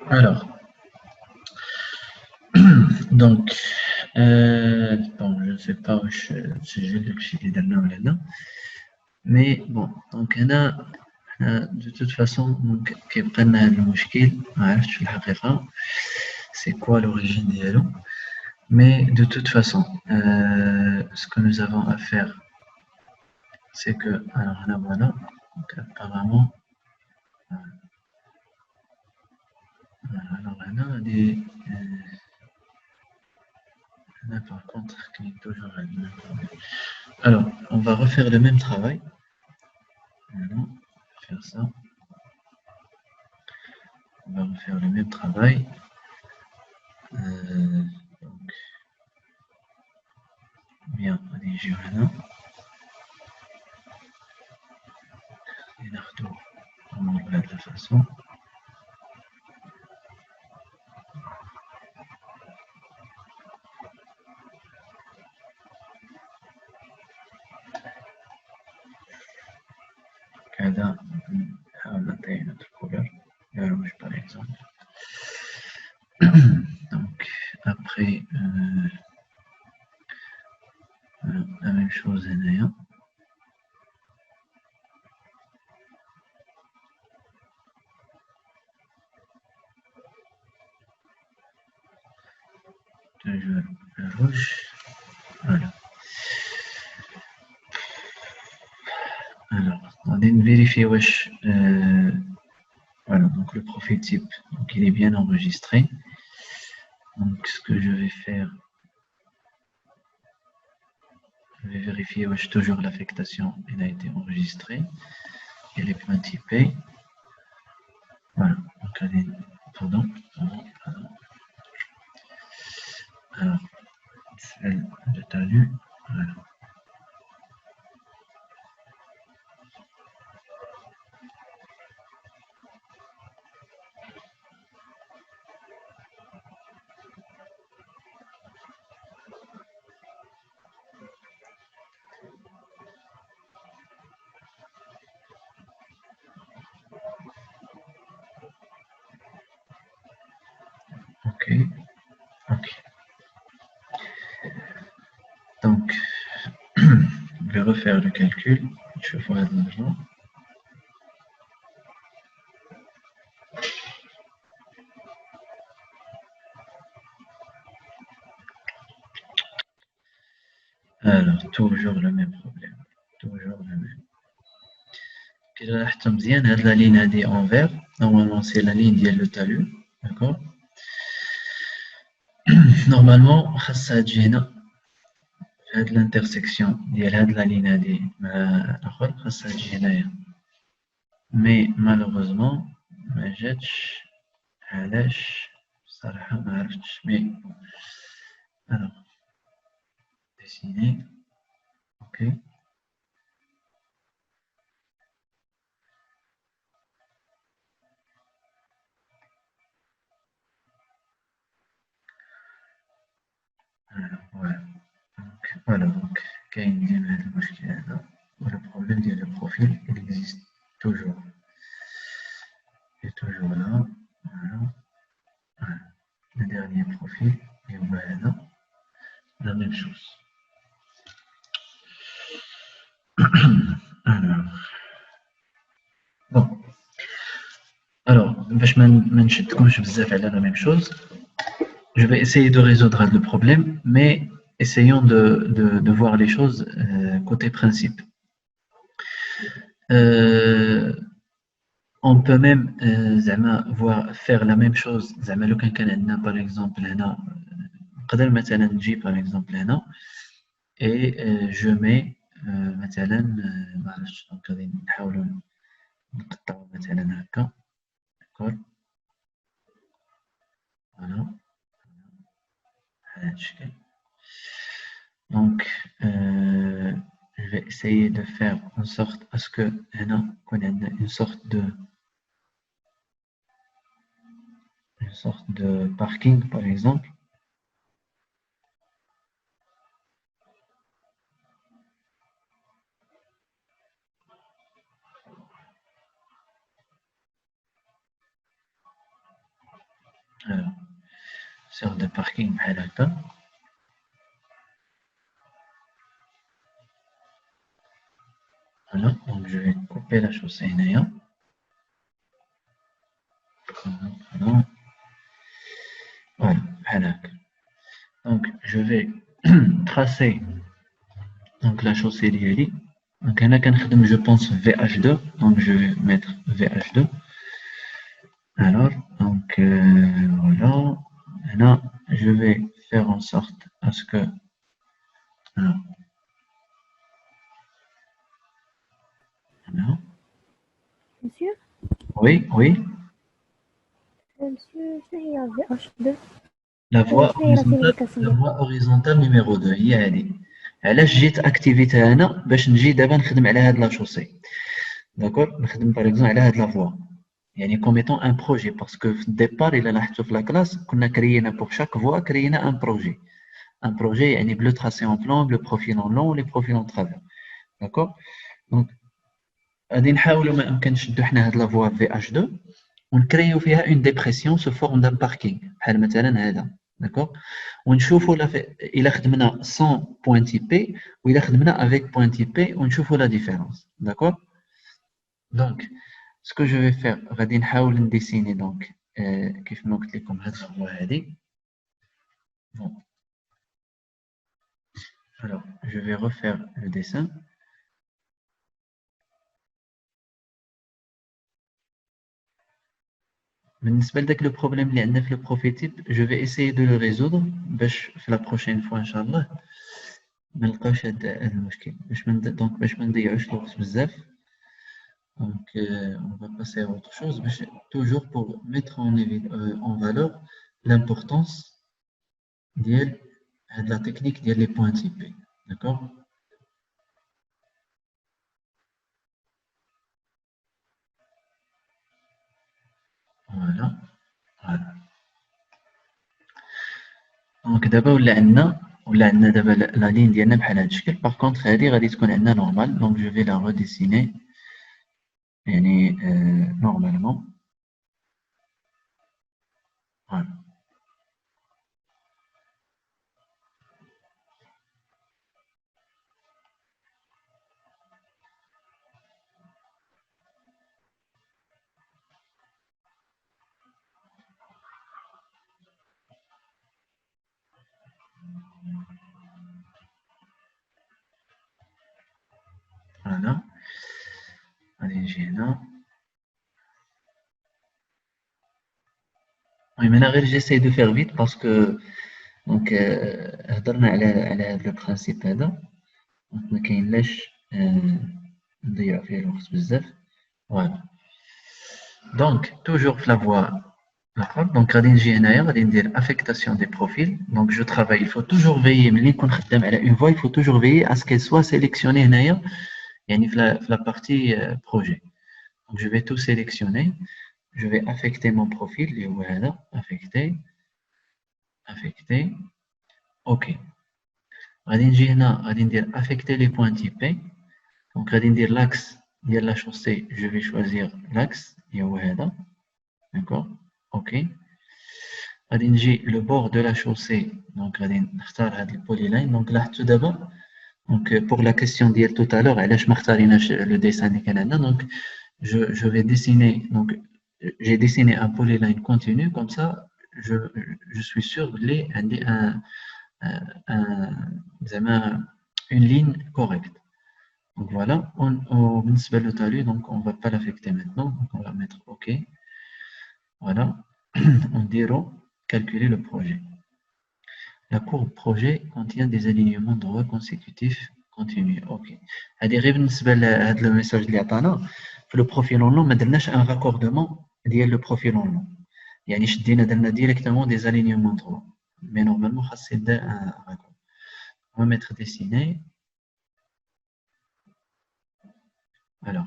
Alors, donc, bon, je ne sais pas où si j'ai le chiffre d'Allah ou là, mais bon, donc, de toute façon, donc, qui prennent le mouchkil, je c'est quoi l'origine des dialogues, mais de toute façon, ce que nous avons à faire, c'est que, alors là, voilà, donc, apparemment, alors là, là, par contre, clique toujours à la. Alors, on va refaire le même travail. Voilà, faire ça. On va refaire le même travail. Donc, bien, allez, j'ai rien. Et l'arteau, on va de la façon. Cada, نعطيه une autre couleur. Le rouge, par exemple. Donc, après, la même chose d'ailleurs. Toujours le rouge. Voilà. Alors, on va vérifier wesh, voilà, donc le profil type, donc il est bien enregistré. Donc ce que je vais faire, je vais vérifier wesh, toujours l'affectation, elle a été enregistrée, elle est bien typée. Voilà, donc allez, pardon. Alors, celle de talus, voilà. Ok, ok. Donc, je vais refaire le calcul. Je vois de l'argent. Alors, toujours le même problème. Toujours le même. كده لاحظت مزيان هاد لا لين هادي en vert. Normalement, c'est la ligne ديال le talus. D'accord. Normalement, خاصها تجي هنا. هاد l'intersection ديال هاد لا لين هادي مع الآخر خاصها تجي هنايا. Mais malheureusement, ما جاتش. علاش؟ بصراحة ما عرفتش. Mais alors, dessiner. Ok. Alors, voilà, donc, كاين ديما هاد المشكل هذا. Le problème ديال le profil, il existe toujours. Il est toujours là. Voilà. Voilà. Le dernier profil, et voilà, la même chose. Alors, bon. Alors, باش ما نشدكمش بزاف على la même chose, je vais essayer de résoudre le problème, mais essayons de voir les choses côté principe. On peut même faire la même chose. لو كان عندنا par exemple هنا نقدر مثلا نجي par exemple هنا et je mets مثلا ما عرفتش دونك غادي نحاولوا نقطعوا مثلا هكا. D'accord. Voilà. Donc, je vais essayer de faire en sorte à ce que qu'on ait une sorte de parking, par exemple. Alors, sorte de parking à la fin. Voilà, donc je vais couper la chaussée Naya. Voilà, voilà. Donc je vais tracer donc la chaussée d'Yali. Donc je pense VH2, donc je vais mettre VH2. Alors, donc voilà. Maintenant, je vais faire en sorte à ce que. Alors, voilà. Monsieur? Oui, oui. Monsieur, c'est VH2. La voie horizontale numéro 2 هي هذه. علاش جيت اكتيفيتها انا باش نجي دابا نخدم على هاد لا شوسي. داكور نخدم باغ اكزومبل على هاد لا فوا. يعني كوم ايتون ان بروجي باسكو في الديبار الا لاحظتوا في لا كلاس كنا كريينا بور شاك فوا كريينا ان بروجي. ان بروجي يعني بلو تراسي اون بلان بلو بروفيل اون لون لي بروفيل اون ترافير. داكور دونك غادي نحاولوا ما امكن نشدوا حنا هاد لا فوا في اش 2 ونكريو فيها اون ديبريسيون سو فورم دان باركينغ بحال مثلا هذا. داكور ونشوفوا الا خدمنا سون بوين تي بي والا خدمنا افيك بوين تي بي ونشوفوا لا ديفيرونس. داكور دونك ce que je vais faire غادي نحاول نديسيني دونك كيف ما قلت لكم هاد الخطوه هذه. Bon. Alors, je vais refaire le dessin. بالنسبة لذاك لو بروبليم اللي عندنا في لو بروفيتيب je vais essayer de le résoudre باش في لا بروشين فوا ان شاء الله ما نلقاوش هاد المشكل باش ما نضيعوش الوقت بزاف. Donc on va passer à autre chose toujours pour mettre en valeur l'importance de la technique des points typés. D'accord. Voilà. Voilà. Donc d'abord ولا عندنا دابا la ligne ديالنا بحال هاد الشكل. Par contre هذه غادي تكون عندنا normal, donc je vais la redessiner يعني normalement. Voilà. Voilà. Allez, j'ai là. Oui, maintenant j'essaie de faire vite parce que donc هضرنا على هذا البرانسيب هذا. دونك ما كاينلاش نضيع فيه الوقت بزاف. فوالا دونك توجور في لا فوا. داكور دونك غادي نجي هنايا غادي ندير افيكتاسيون دي بروفيل. دونك جو ترافاي il faut toujours veiller ملي نكون خدام على اون فوا il faut toujours veiller à ce qu'elle soit sélectionnée هنايا يعني في لا بارتي بروجي. Donc je vais tout sélectionner. Je vais affecter mon profil اللي هو هذا affecter. OK. غادي نجي هنا غادي ندير affecter les points typés. Donc غادي ندير l'axe ديال la chaussée. Je vais choisir l'axe اللي هو هذا. D'accord. OK. غادي نجي le bord de la chaussée. Donc غادي نختار هذا البوليلاين. Donc لاحظتوا دابا donc pour la question d'hier tout à l'heure علاش ما اختاريناش le dessin اللي كان عندنا. Donc je vais dessiner, donc j'ai dessiné un polyline continu, comme ça je suis sûr de une ligne correcte. Donc voilà, le talus, donc on ne va pas l'affecter maintenant, donc on va mettre OK. Voilà, on dira calculer le projet. La courbe projet contient des alignements droits consécutifs continus. OK. Le message اللي عطانا في لو بروفيل اون لون ما درناش ان راكوردمون ديال لو بروفيل اون لون يعني شدينا درنا ديريكتومون دي زالينيومون دروا. mais normalement c'est un raccord. On va mettre dessiné. Alors,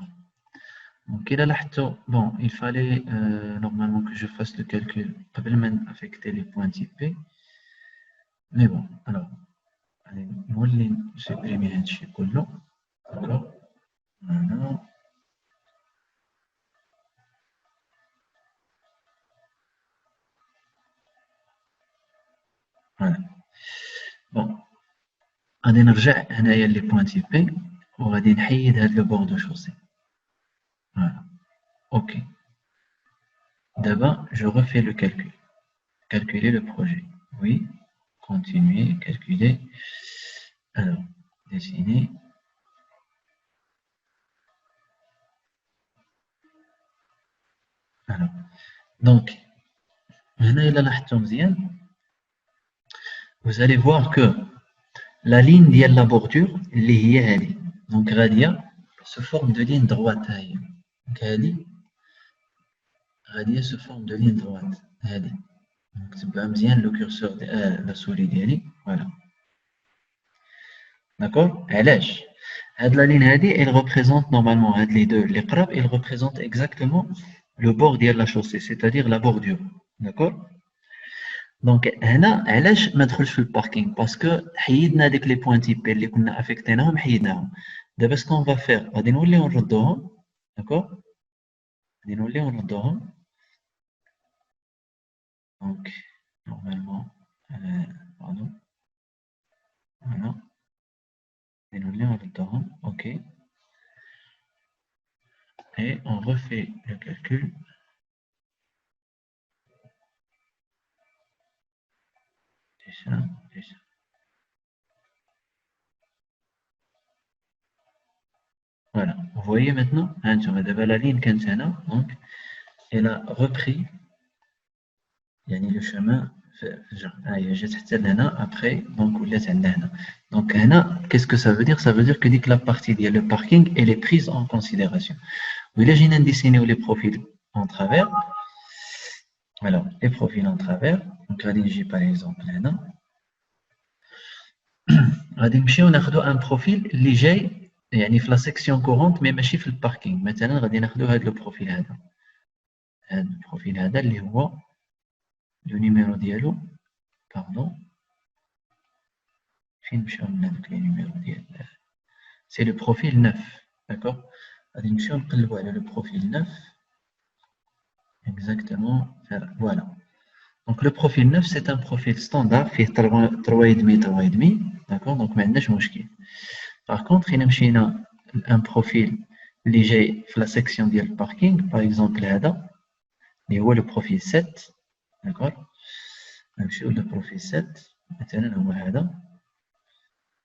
donc il a bon, il fallait normalement que je fasse le calcul avant même affecter les points typés. Mais bon, alors, allez, moi je vais supprimer un chez Collo. D'accord. Voilà. Voilà. Bon, غادي نرجع هنايا لي بوان تيبي وغادي نحيد هاد لو بوردو شوسي. Voilà. OK. D'abord, je refais le calcul. Calculer le projet. Oui. Continuer, calculer. Alors, dessiner. Alors, donc, vous allez voir que la ligne de la bordure, donc radia, se forme de ligne droite. Donc, radia se forme de ligne droite. Donc, c'est bien le curseur de la souris. Voilà. D'accord? La ligne elle représente normalement les deux. Les crabes, ils représentent exactement le bord de la chaussée, c'est-à-dire la bordure. D'accord? Donc, هنا علاش ما ندخلش في الباركينغ باسكو حيدنا ديك لي بوين تيبي اللي كنا افيكتيناهم حيدناهم. دابا سكون فا فير غادي نوليو نردوهم. داكور؟ غادي نوليو نردوهم. دونك نورمالمون باردون فوالا غادي نوليو نردوهم. اوكي. Et on refait le calcul. Déjà. Voilà. Vous voyez maintenant, la ligne Kantana, donc, elle a repris le chemin. Après, donc, donc, qu'est-ce que ça veut dire? Ça veut dire que dès que la partie le parking, elle est prise en considération. Vous imaginez dessiner les profils en travers. Alors, les profils en travers. Donc, j'ai par exemple là. On a un profil léger. يعني في لا سيكسيون كورونت مي ماشي في الباركينغ. مثلا غادي ناخذوا هذا البروفيل هذا. هذا البروفيل هذا اللي هو لو نيميرو ديالو باردون فين مشاو لنا دوك لي نيميرو ديال سي لو بروفيل 9. داكور غادي نمشيو نقلبوا على لو بروفيل 9 اكزاكتومون. فوالا دونك لو بروفيل 9 سي ان بروفيل ستاندار فيه 3.5 داكور. دونك ما عندناش مشكل. Par contre, il y a un profil léger dans la section du parking, par exemple, il y a le profil 7, d'accord? Le profil 7,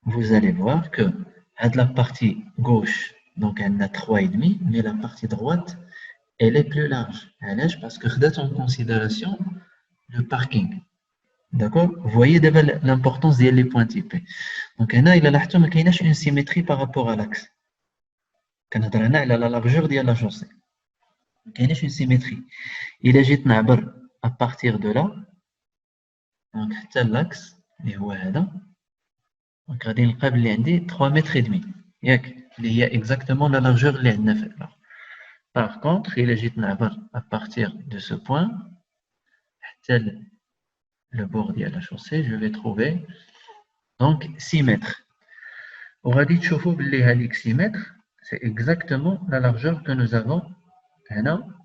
vous allez voir que la partie gauche, donc elle a 3,5, mais la partie droite, elle est plus large. Parce que vous en considération le parking. D'accord? Vous voyez l'importance des points typés. Donc, il y a une symétrie par rapport à l'axe. On a la largeur de la chaussée. Il y a une symétrie. Il est à partir de là. Donc, l'axe, il y a 3 mètres et demi. Il y a exactement la largeur de la. Par contre, il est à partir de ce point, le bord de la chaussée, je vais trouver donc 6 mètres. On va dire que 6 mètres, c'est exactement la largeur que nous avons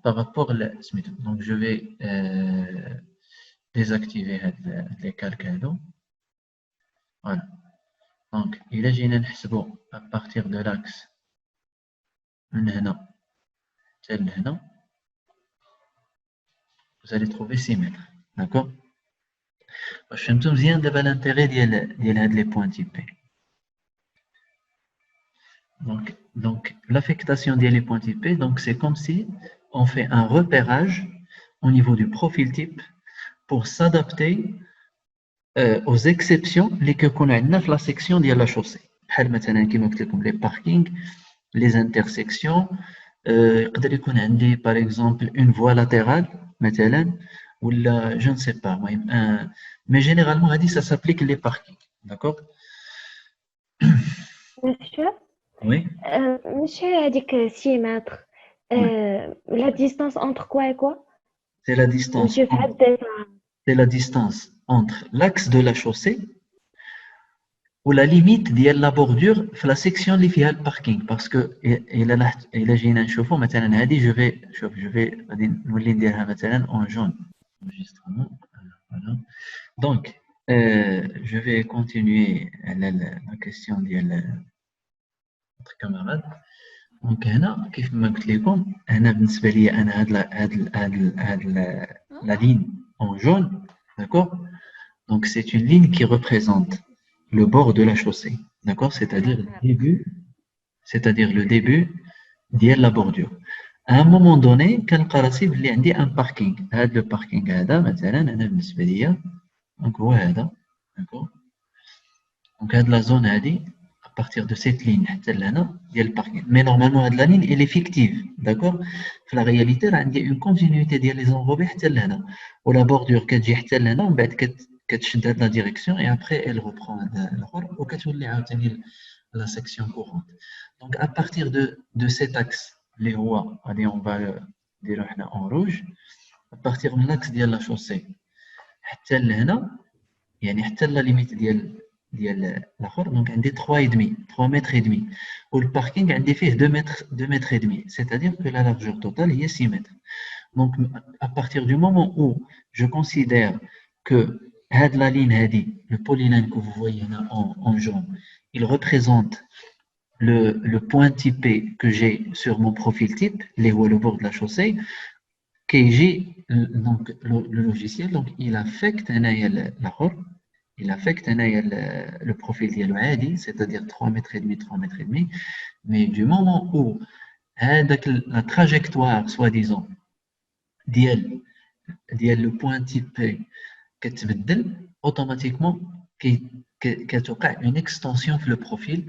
par rapport à la Smith. Donc je vais désactiver les calculs. Voilà. Donc il est à partir de l'axe vous allez trouver 6 mètres. D'accord? Je vais bien de l'intérêt des points typés. Donc l'affectation des points typés, donc c'est comme si on fait un repérage au niveau du profil type pour s'adapter aux exceptions que qu'on a dans la section de la chaussée. Les parkings, les intersections, par exemple une voie latérale, ou je ne sais pas, mais généralement, ça s'applique les parkings, d'accord? Monsieur, Oui, monsieur a dit que 6 mètres. oui. La distance entre quoi et quoi? C'est la distance Monsieur entre, Fadel. c'est la distance entre l'axe de la chaussée ou la limite de la bordure في la section اللي فيها le parking parce que إلا جينا نشوفوا مثلا هذه je vais غادي نولي نديرها مثلا en jaune enregistrement voilà donc je vais continuer la question ديال notre camarade donc هنا كيف ما قلت لكم هنا بالنسبه لي انا هاد la ligne en jaune d'accord donc c'est une ligne qui représente le bord de la chaussée, d'accord? C'est-à-dire le début de la bordure. À un moment donné, كان قراسي بلي عندي un parking. هذا le parking هذا مثلا أنا بالنسبة ليا donc هو هذا, d'accord? Donc هذه la zone هذه à partir de cette ligne حتى لهنا ديال le parking. Mais normalement هذه la ligne elle est fictive, d'accord? في la réalité راه عندي une continuité ديال les enrobés حتى لهنا. و la bordure كتجي حتى لهنا ومن بعد كتشد هاد la direction et après elle reprend l'autre وكتولي عاوتاني la section courante. Donc à partir de cet axe اللي هو غادي on va نديرو حنا en rouge à partir من l'axe ديال la chaussée حتى لهنا يعني حتى la limite ديال الاخر دونك عندي 3 متر et demi والباركينغ عندي فيه 2 متر et demi c'est-à-dire que la largeur totale هي 6 mètres. Donc à partir du moment où je considère que la ligne, le polyline que vous voyez là en jaune, il représente le point typé que j'ai sur mon profil type, le bord de la chaussée, donc le logiciel, donc il affecte le profil dialogue, c'est-à-dire 3 mètres et demi, 3 mètres et demi, mais du moment où la trajectoire, soi-disant, le point typé كتبدل automatiquement كتوقع une extension في le profil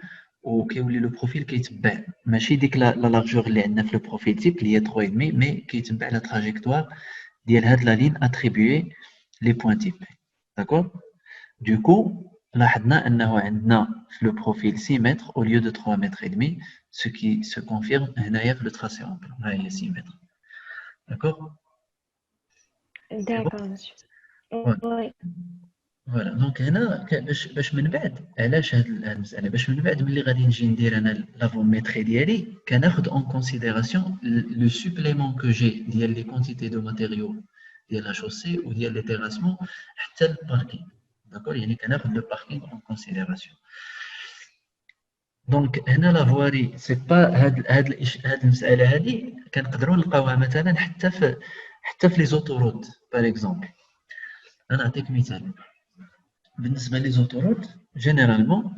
وكيولي le profil كيتبع ماشي ديك la largeur اللي عندنا في le profil type اللي هي 3,5 mais كيتبع la trajectoire ديال هاد la ligne attribuée les points typés d'accord du coup لاحظنا انه عندنا في le profil 6 mètres au lieu de 3 mètres et demi ce qui se confirme هنايا في le tracé en plan ها هي 6 mètres d'accord D'accord, monsieur. bon Oui. فوالا دونك هنا باش من بعد علاش هاد المساله باش من بعد ملي غادي نجي ندير انا لافوميتري ديالي كناخذ اون كونسيديراسيون لو سوبليمون كو جي ديال لي كونتيتي دو ماتيريو ديال لا شوسي وديال لي تيراسمون حتى الباركينغ داكور يعني كناخذ لو باركينغ اون كونسيديراسيون دونك هنا لا فواري سي با هاد المساله هادي كنقدروا نلقاوها مثلا حتى في لي زوتوروت باغ اكزومبل انا نعطيك مثال بالنسبه لي زوتوروت جينيرالمون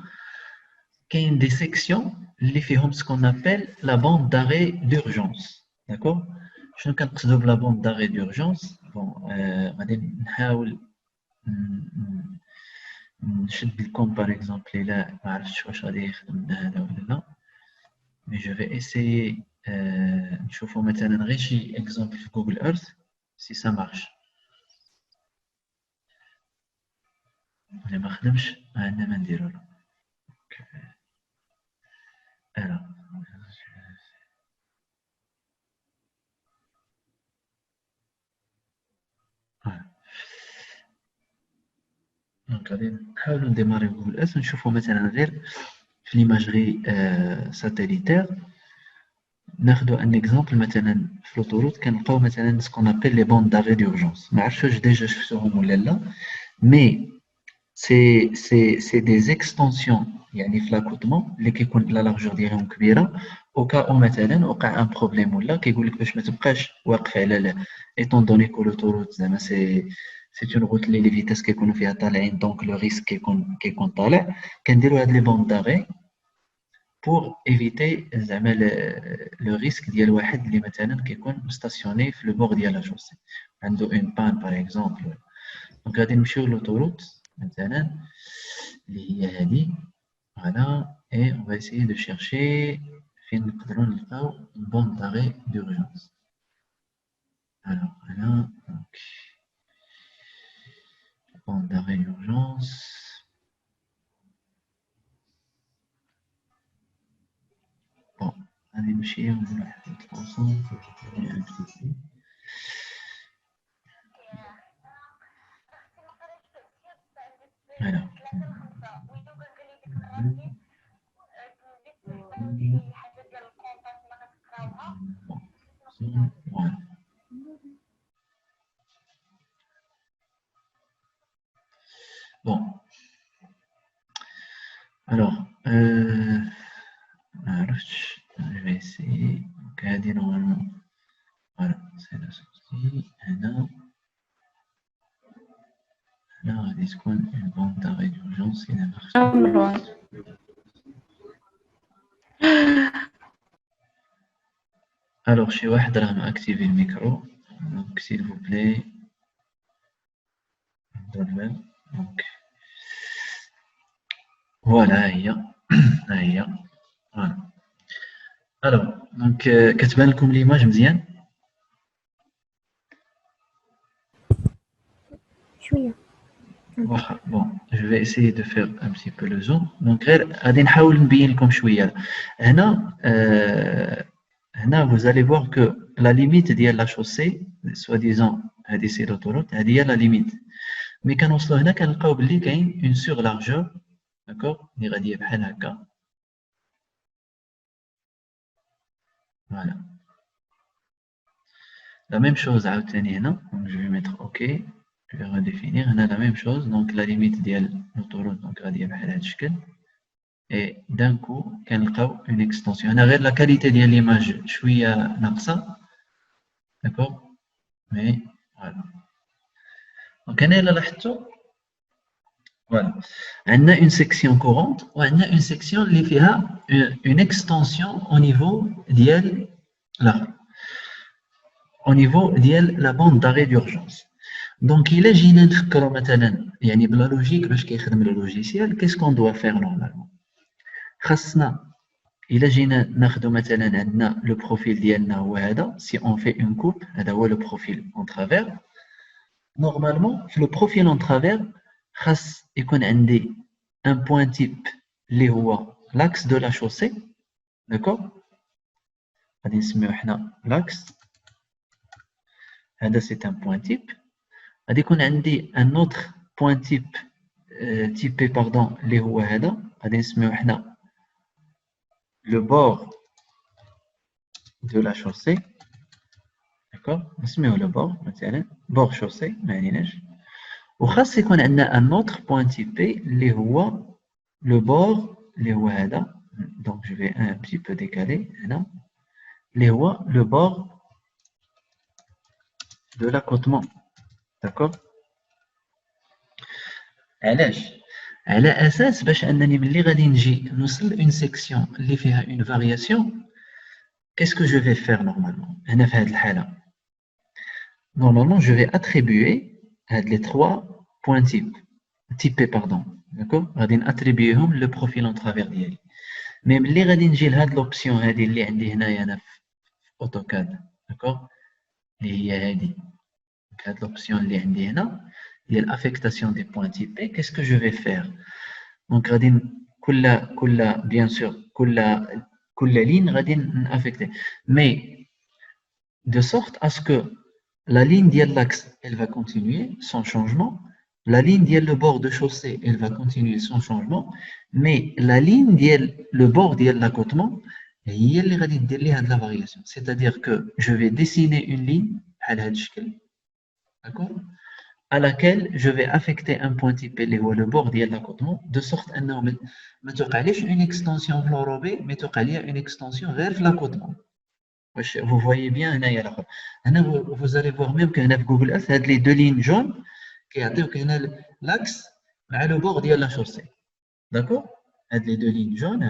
كاين دي سيكسيون اللي فيهم سكون ابل لا بوند داري دورجونس داكور شنو كنقصدوا بلا بوند داري دورجونس بون غادي نحاول نشد لكم باغ اكزومبل الا ما عرفتش واش غادي يخدم هذا ولا لا مي جو في اسيي نشوفوا مثلا غير شي اكزومبل في جوجل ايرث سي سا مارش اللي ما خدمش عندنا ما نديرو له alors دونك غادي نحاولوا نديماريو جوجل ايرث ونشوفوا مثلا غير في ليماجري ساتيليتير ناخذوا ان اكزومبل مثلا في لوطوروت كنلقاو مثلا سكون ابل لي بوند داري دورجونس ما عرفتش واش ديجا شفتوهم ولا لا مي سي دي اكستنسيون يعني في لاكوتمون اللي كيكون لا لارجور ديالهم كبيره وكا او مثلا وقع ان بروبليم ولا كيقول لك باش ما تبقاش واقف على ايتون دوني كو لوطوروت زعما سي اون روت اللي لي فيتاس كيكونوا فيها طالعين دونك لو ريسك كيكون طالع كنديروا هاد لي بوند داري pour éviter زعما le risque ديال واحد اللي مثلا كيكون مستاسيوني في لو بور ديال لا شوسي عنده اون بان باغ اكزومبل دونك غادي نمشيو لوطوروت مثلا اللي هي هذه فوالا et on va essayer de chercher فين نقدروا نلقاو une bande d'arrêt d'urgence alors voilà donc bande d'arrêt d'urgence. Bon, allez me chier, on va mettre ensemble. Alors. Voilà. Bon. Alors, je vais essayer. Donc, normalement, voilà, c'est la sortie. Là, une bande d'arrêt d'urgence, il a marché. Alors, chez Wahd, on a activé le micro. Donc, s'il vous plaît. Donc, voilà, voilà. Alors, donc, كتبان لكم l'image مزيان؟ Bon, je vais essayer de faire un petit peu le zoom. Donc, غادي نحاول نبين لكم شوية. هنا vous allez voir que la limite ديال la chaussée, soi-disant هذه c'est l'autoroute, هذه هي la limite. Mais كنوصلوا هنا كنلقاو باللي كاين une surlargeur, d'accord, اللي غادي بحال هكا. Voilà. La même chose عاوتاني هنا. Donc, je vais mettre OK. Je vais redéfinir. On a la même chose. Donc, la limite de l'autoroute, donc, et d'un coup, on a une extension. On a la qualité de l'image, je suis à Narsa. D'accord? Mais, voilà. Donc, on a là, voilà. On a une section courante, ou on a une section qui a une extension au niveau de la bande d'arrêt d'urgence. Donc, il est gênant que maintenant, il y a une logique, le logiciel, qu'est-ce qu'on doit faire normalement? Il est gênant maintenant le profil d'Yelna ou si on fait une coupe, le profil en travers. Normalement, le profil en travers, il y a un point type, l'axe de la chaussée, d'accord? L'axe, c'est un point type. غادي يكون عندي un autre point type typé pardon اللي هو هذا غادي نسميوه حنا le bord de la chaussée, d'accord, نسميوه le bord مثلا bord chaussée ما عليناش. وخاص يكون عندنا un autre point typé اللي هو le bord اللي هو هذا. Donc je vais un petit peu décaler هنا اللي هو le bord de l'accotement. D'accord? علاش؟ على اساس باش انني ملي غادي نجي نوصل une section اللي فيها une variation, qu'est-ce que je vais faire normalement هنا في هذه الحاله؟ Normalement, je vais attribuer les trois points typés, pardon. D'accord? غادي نattribueهم le profil en travers ديالي. Mais ملي غادي نجي لهاد l'option هذه اللي عندي هنايا انا في AutoCAD, d'accord? اللي هي هذه. Cette l'option il y a l'affectation des points typés. Qu'est-ce que je vais faire? Donc, bien sûr, la ligne affectée. Mais de sorte à ce que la ligne de l'axe, elle va continuer sans changement. La ligne de le bord de chaussée, elle va continuer sans changement. Mais la ligne de le bord de l'accotement, il y a de la variation. C'est-à-dire que je vais dessiner une ligne, d'accord, à laquelle je vais affecter un point typé le bord de l'accotement, de sorte à ce une extension florobée, mais une extension vers l'accotement. Vous voyez bien, vous allez voir même que Google Earth a les deux lignes jaunes qui ont l'axe à le bord de la chaussée. D'accord? Les deux lignes jaunes,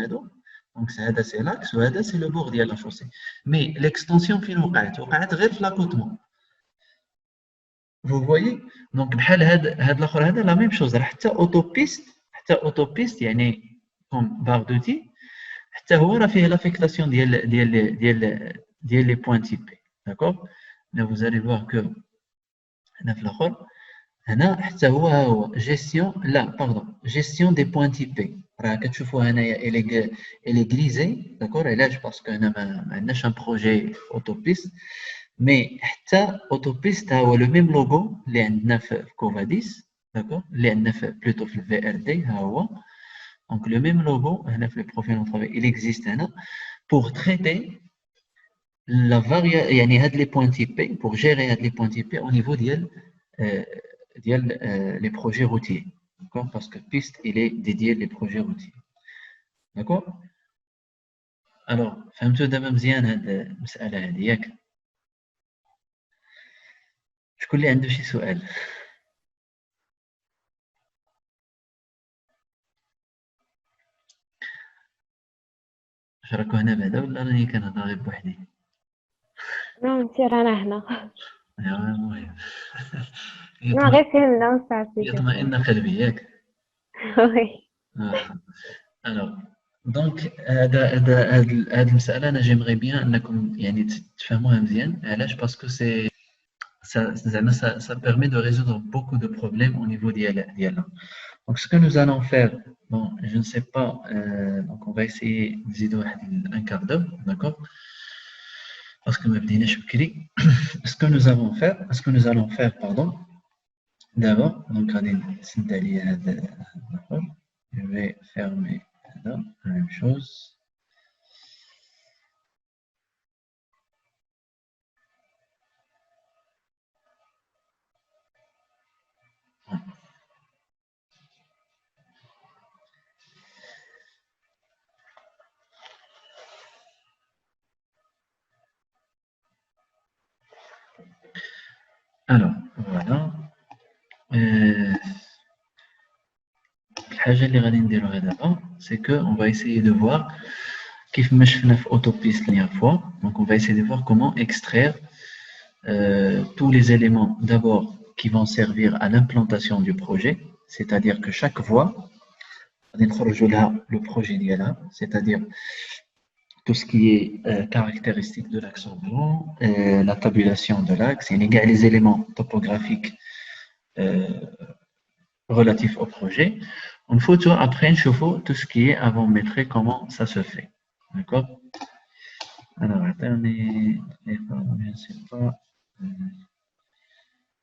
donc c'est l'axe, c'est le bord de la chaussée. Mais l'extension finale, l'accotement. Vous voyez, donc la même chose. حتى autopiste يعني comme barre d'outils حتى هو راه فيه l'affectation ديال les points typés, d'accord. Là vous allez voir que هنا في الاخر هنا حتى هو gestion لا باردون gestion des points typés راه كتشوفوا هنايا elle est grisée d'accord علاش باسكو هنا ما عندناش ان بروجي اوتوبيست مي حتى اوتوبيست هو لو ميم لوغو اللي عندنا في كوفاديس داكور اللي عندنا في بلوتو في الفي ار دي ها هو دونك لو ميم لوغو هنا في لو بروفيل اون ترافاي il existe هنا pour traiter la يعني هاد لي بوين تيبي pour gérer هاد لي بوين تيبي au niveau ديال les projets routiers, d'accord? Parce que piste, il est dédié les projets routiers, d'accord? Alors, فهمتوا دابا مزيان هاد المسألة هادي ياك؟ شكون اللي عنده شي سؤال؟ واش راكو هنا بعدا ولا راني كنهضر غير بوحدي؟ نعم سير أنا هنا. ايوا المهم نعم غير فهمنا ونستعرفي. يطمئن قلبي ياك؟ وي. الوغ دونك هاد المسألة أنا جيمغي بيان أنكم يعني تفهموها مزيان علاش باسكو سي ça permet de résoudre beaucoup de problèmes au niveau d'IALA. Donc, ce que nous allons faire, bon, je ne sais pas, donc on va essayer de un quart d'heure, d'accord? Parce que ce que nous allons faire, pardon, d'abord, donc, je vais fermer la même chose. Alors, voilà. الحاجة اللي غادي نديروها دابا c'est que on va essayer de voir كيف ما شفنا في autopiste dernière fois. Donc on va essayer de voir comment extraire tous les éléments d'abord qui vont servir à l'implantation du projet, c'est-à-dire que chaque voie غادي نخرجوا لها le projet ديالها, c'est-à-dire tout ce qui est caractéristique de l'axe blanc, la tabulation de l'axe, et les éléments topographiques relatifs au projet. Il faut après tout ce qui est avométré, comment ça se fait. D'accord? Alors, attendez, je ne sais pas.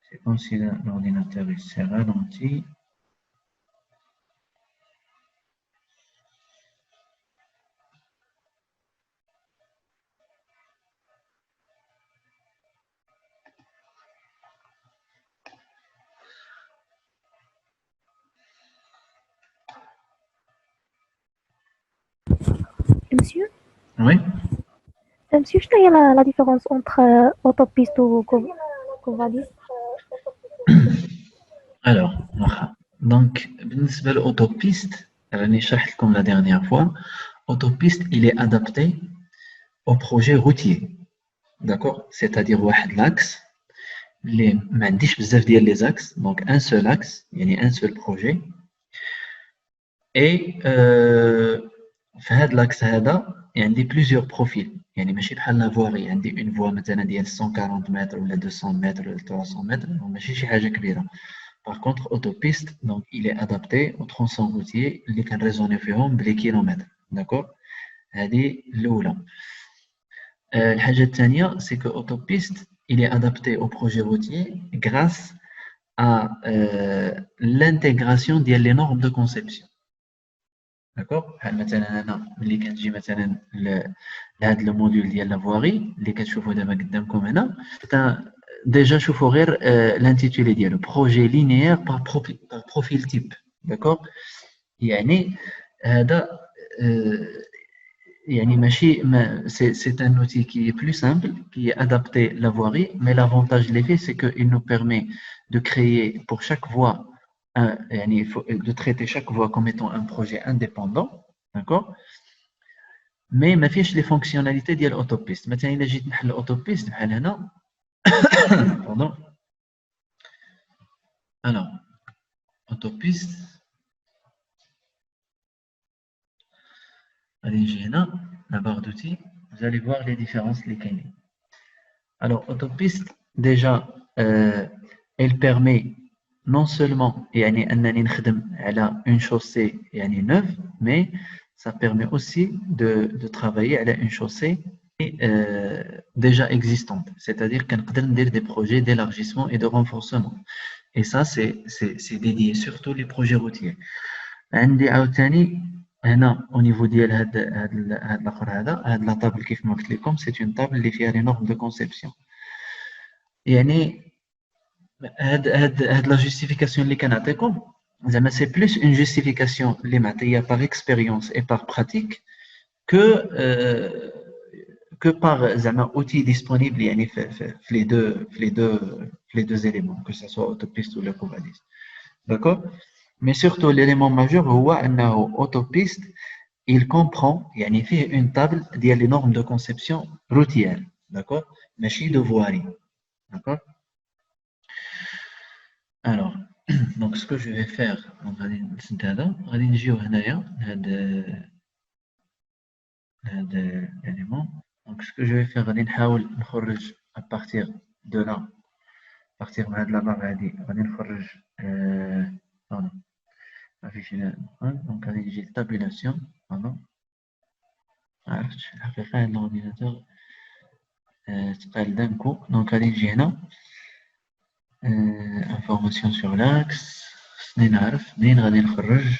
C'est comme si l'ordinateur s'est ralenti. Monsieur, Oui? monsieur, je sais la différence entre autopiste ou Covadis. Alors, donc, بالنسبة l'autopiste, راني شرحت لكم la dernière fois, autopiste, il est adapté au projet routier. D'accord? C'est-à-dire واحد l'axe اللي ما عنديش بزاف ديال les axes, donc un seul axe, يعني un seul projet. Et في هذا l'axe هذا عندي plusieurs profils. يعني ماشي بحال لا فواري عندي une voie مثلا ديال 140 متر ولا 200 متر ولا 300 متر, ماشي شي حاجة كبيرة. Par contre, autopiste, donc il est adapté aux tronçons routiers اللي كنريزوني فيهم بلي كيلومتر. D'accord? هذه الأولى. الحاجة الثانية c'est que autopiste il est adapté au projet routier grâce à l'intégration des normes de conception. D'accord? بحال مثلا أنا ملي كنجي مثلا لهذا الموديول ديال لا فواري اللي كتشوفوا دابا قدامكم هنا, déjà شوفوا غير l'intitulé ديالو projet linéaire par profil type. D'accord? يعني هذا يعني ماشي c'est un outil qui est plus simple, qui est adapté à la voirie, mais l'avantage de l'effet c'est qu'il nous permet de créer pour chaque voie de traiter chaque voie comme étant un projet indépendant, d'accord? Mais ما فيش les fonctionnalités ديال l'autopiste. مثلا إلا جيت نحل l'autopiste بحال هنا pardon. Alors autopiste allez j'ai là la barre d'outils, vous allez voir les différences les alors autopiste déjà elle permet non seulement يعني أنني نخدم على une chaussée يعني neuve, mais ça permet aussi de travailler على une chaussée déjà existante. C'est-à-dire qu'on peut faire des projets d'élargissement et de renforcement. Et ça, c'est dédié surtout les projets routiers. عندي عاوتاني هنا au niveau ديال هاد الاخر هاد لا طابل كيف ما قلت لكم c'est une table اللي فيها les normes de conception. يعني هاد لا justification اللي كنعطيكم زعما c'est plus une justification اللي معطيه par expérience et par pratique que par زعما outil disponible يعني في les deux éléments que ce soit autopiste ou la covadis. D'accord? Mais surtout l'élément majeur هو انه autopiste il comprend يعني فيه une table ديال les normes de conception routière. D'accord? ماشي de voirie. D'accord? Alors, donc ce que je vais faire, donc غادي نجيو هنايا هذا l'élément. Donc ce que je vais faire غادي نحاول نخرج à partir de là, à partir de هاد لا بار هادي غادي نخرج pardon ما فيش هنا donc غادي نجي tabulation pardon عرفتش الحقيقة هاد الأورديناتور تقال d'un coup donc غادي نجي هنا information sur l'axe منين نعرف منين غادي نخرج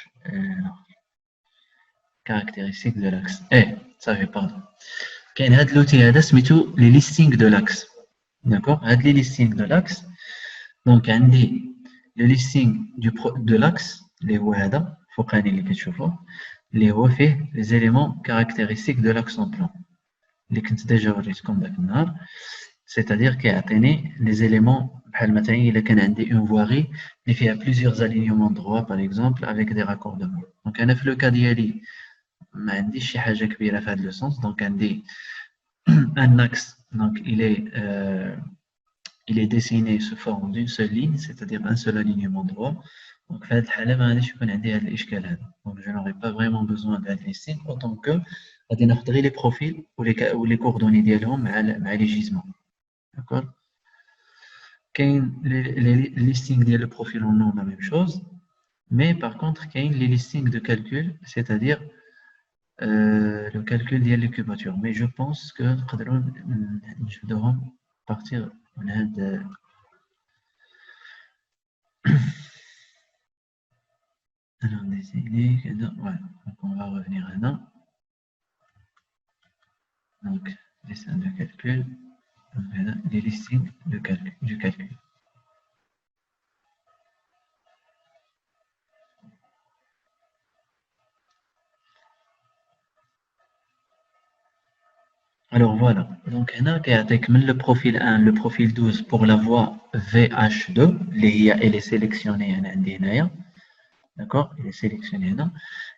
caractéristiques de l'axe ça fait pardon كاين هاد l'outil هذا سميتو les listings de l'axe d'accord هاد les listings de l'axe donc عندي le listing de l'axe اللي هو هذا فوقاني اللي كتشوفوه اللي هو فيه les éléments caractéristiques de l'axe en plan اللي كنت ديجا وريتكم داك النهار c'est-à-dire كيعطيني les éléments بحال مثلا الا كان عندي une voirie اللي فيها plusieurs alignements droits par exemple avec des raccordements donc انا في لو كا ديالي ما عنديش شي حاجه كبيره في هذا لو سونس دونك عندي un axe donc il est dessiné sous forme d'une seule ligne c'est-à-dire un seul alignement droit donc في هذه الحاله ما غاديش يكون عندي هذا الاشكال هذا donc je n'aurai pas vraiment besoin de هذا listing autant que غادي ناخذ غير les profils ou les coordonnées ديالهم مع les gisements d'accord كاين les listings ديال le profil en nom la même chose mais par contre كاين les listings de calcul c'est-à-dire le calcul ديال les cubatures mais je pense que نقدروا نجبدوهم partir من هذا alors désigner voilà donc on va revenir là donc dessin de calcul donc là les listings de calcul du calcul. Alors voilà, donc هنا كيعطيك من le profil 1 le profil 12 pour la voie VH2 اللي هي elle est sélectionnée هنا عندي هنايا d'accord elle est sélectionnée هنا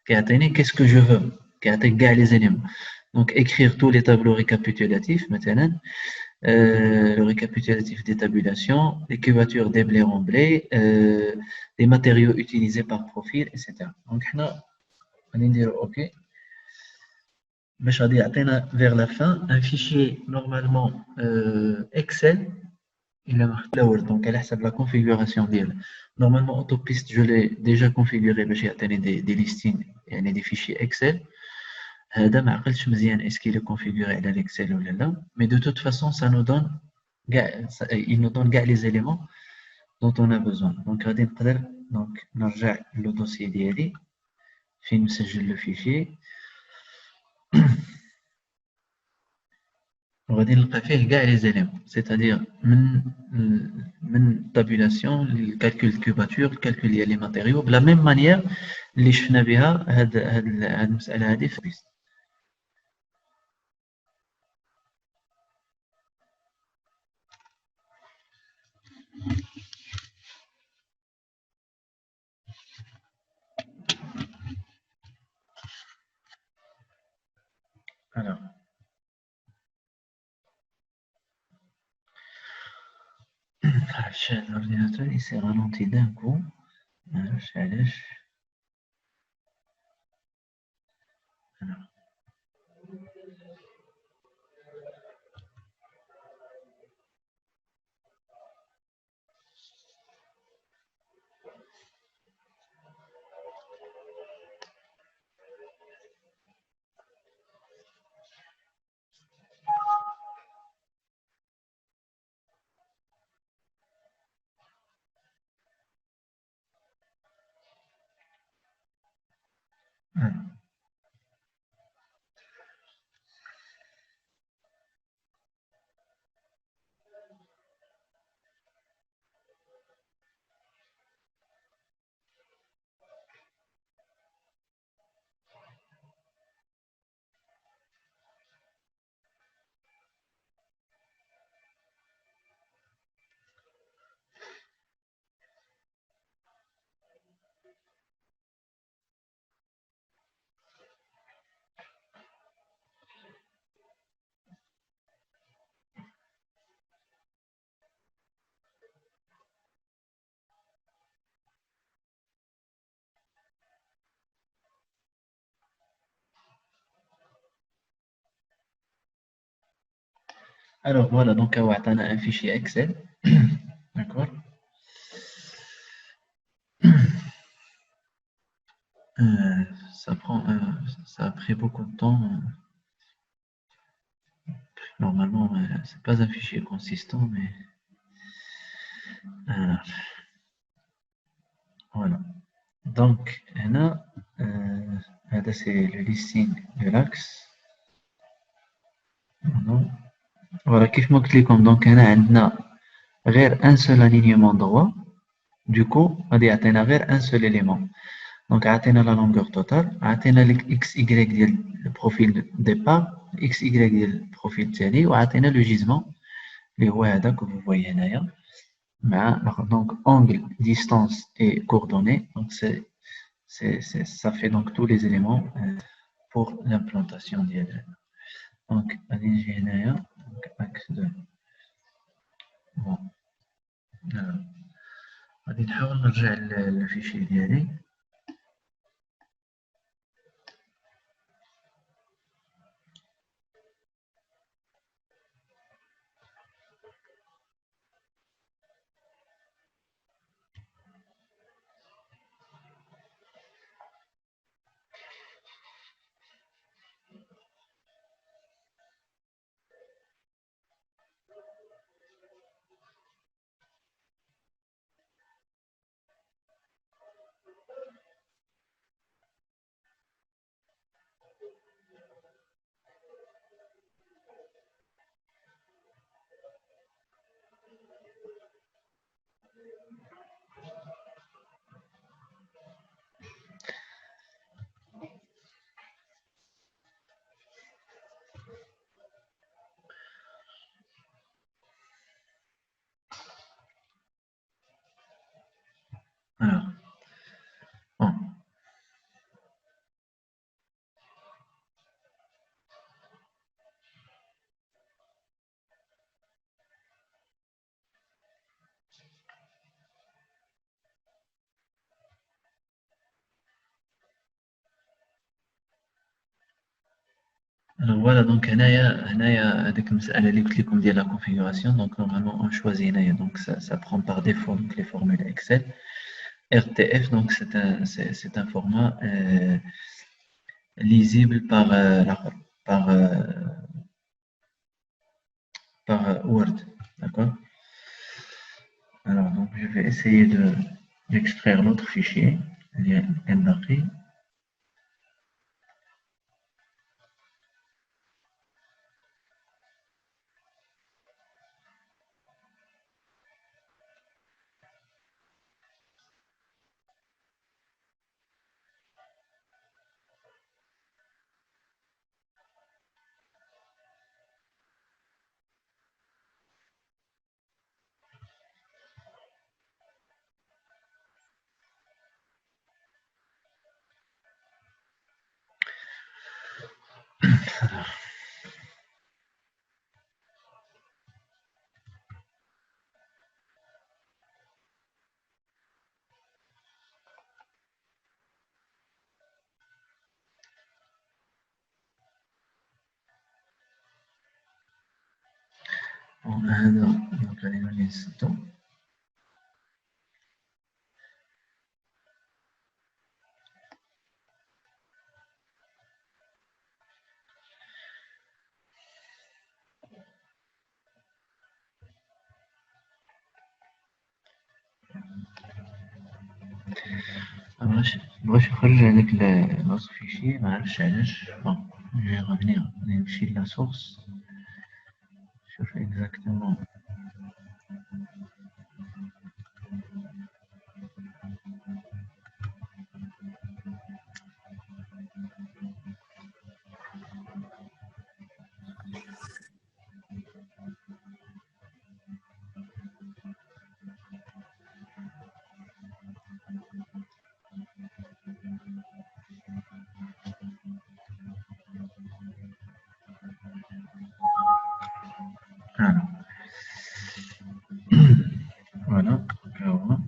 كيعطيني qu'est-ce que je veux كيعطيك كاع les éléments donc écrire tous les tableaux récapitulatifs مثلا le récapitulatif des tabulations, les cubatures des blés remblés, les matériaux utilisés par profil, etc. Donc, on va dire OK. باش غادي يعطينا vers la fin un fichier normalement Excel il a marqué donc على حسب la configuration ديالها normalement autopiste je l'ai déjà configuré باش يعطيني des listings يعني des fichiers Excel هذا ما عقلتش مزيان est-ce qu'il est configuré على l'Excel ولا لا mais de toute façon ça nous donne il nous donne كاع les éléments dont on a besoin donc غادي نقدر donc نرجع le dossier ديالي فين مسجل le fichier وغادي نلقى فيه كاع لي زيليمون سيتادير من tabulation للكالكول كوباتور الكالكول ديال لي ماتيريو بلا ميم مانيير اللي شفنا بها هاد المساله هذه في بيست. Alors l'ordinateur il s'est ralenti d'un coup. Alors. Alors voilà, donc on a un fichier Excel, d'accord. Ça a pris beaucoup de temps. Normalement, c'est pas un fichier consistant, mais voilà. Donc, là, c'est le listing de l'axe. Voilà, كيف ما قلت لكم donc هنا عندنا غير un seul alignement droit. Du coup, غادي يعطينا غير un seul élément. Donc, عطينا la longueur totale, عطينا x, y ديال البروفيل départ, x, y ديال البروفيل التالي, وعطينا le gisement اللي هو هذا que vous voyez هنايا. Donc, angle, distance et coordonnées. Donc, ça fait donc tous les éléments pour l'implantation d'IL. Donc, donc axe 2. Bon. غادي نحاول نرجع للفيشي ديالي. Alors, bon. Alors voilà, donc هنايا هذيك المسألة اللي قلت لكم ديال la configuration. Donc normalement on choisit هنايا, donc ça prend par défaut donc les formules Excel. RTF, donc c'est un format lisible par Word, d'accord. Alors donc je vais essayer d'extraire l'autre fichier, الباقي. هذا donc غادي نولي نسدو. بغاش يخرج هذاك لاص فيشي معرفتش علاش. بون نجي غنمشي نمشي لا سورس شوف اكزاكتومون. Voilà, voilà.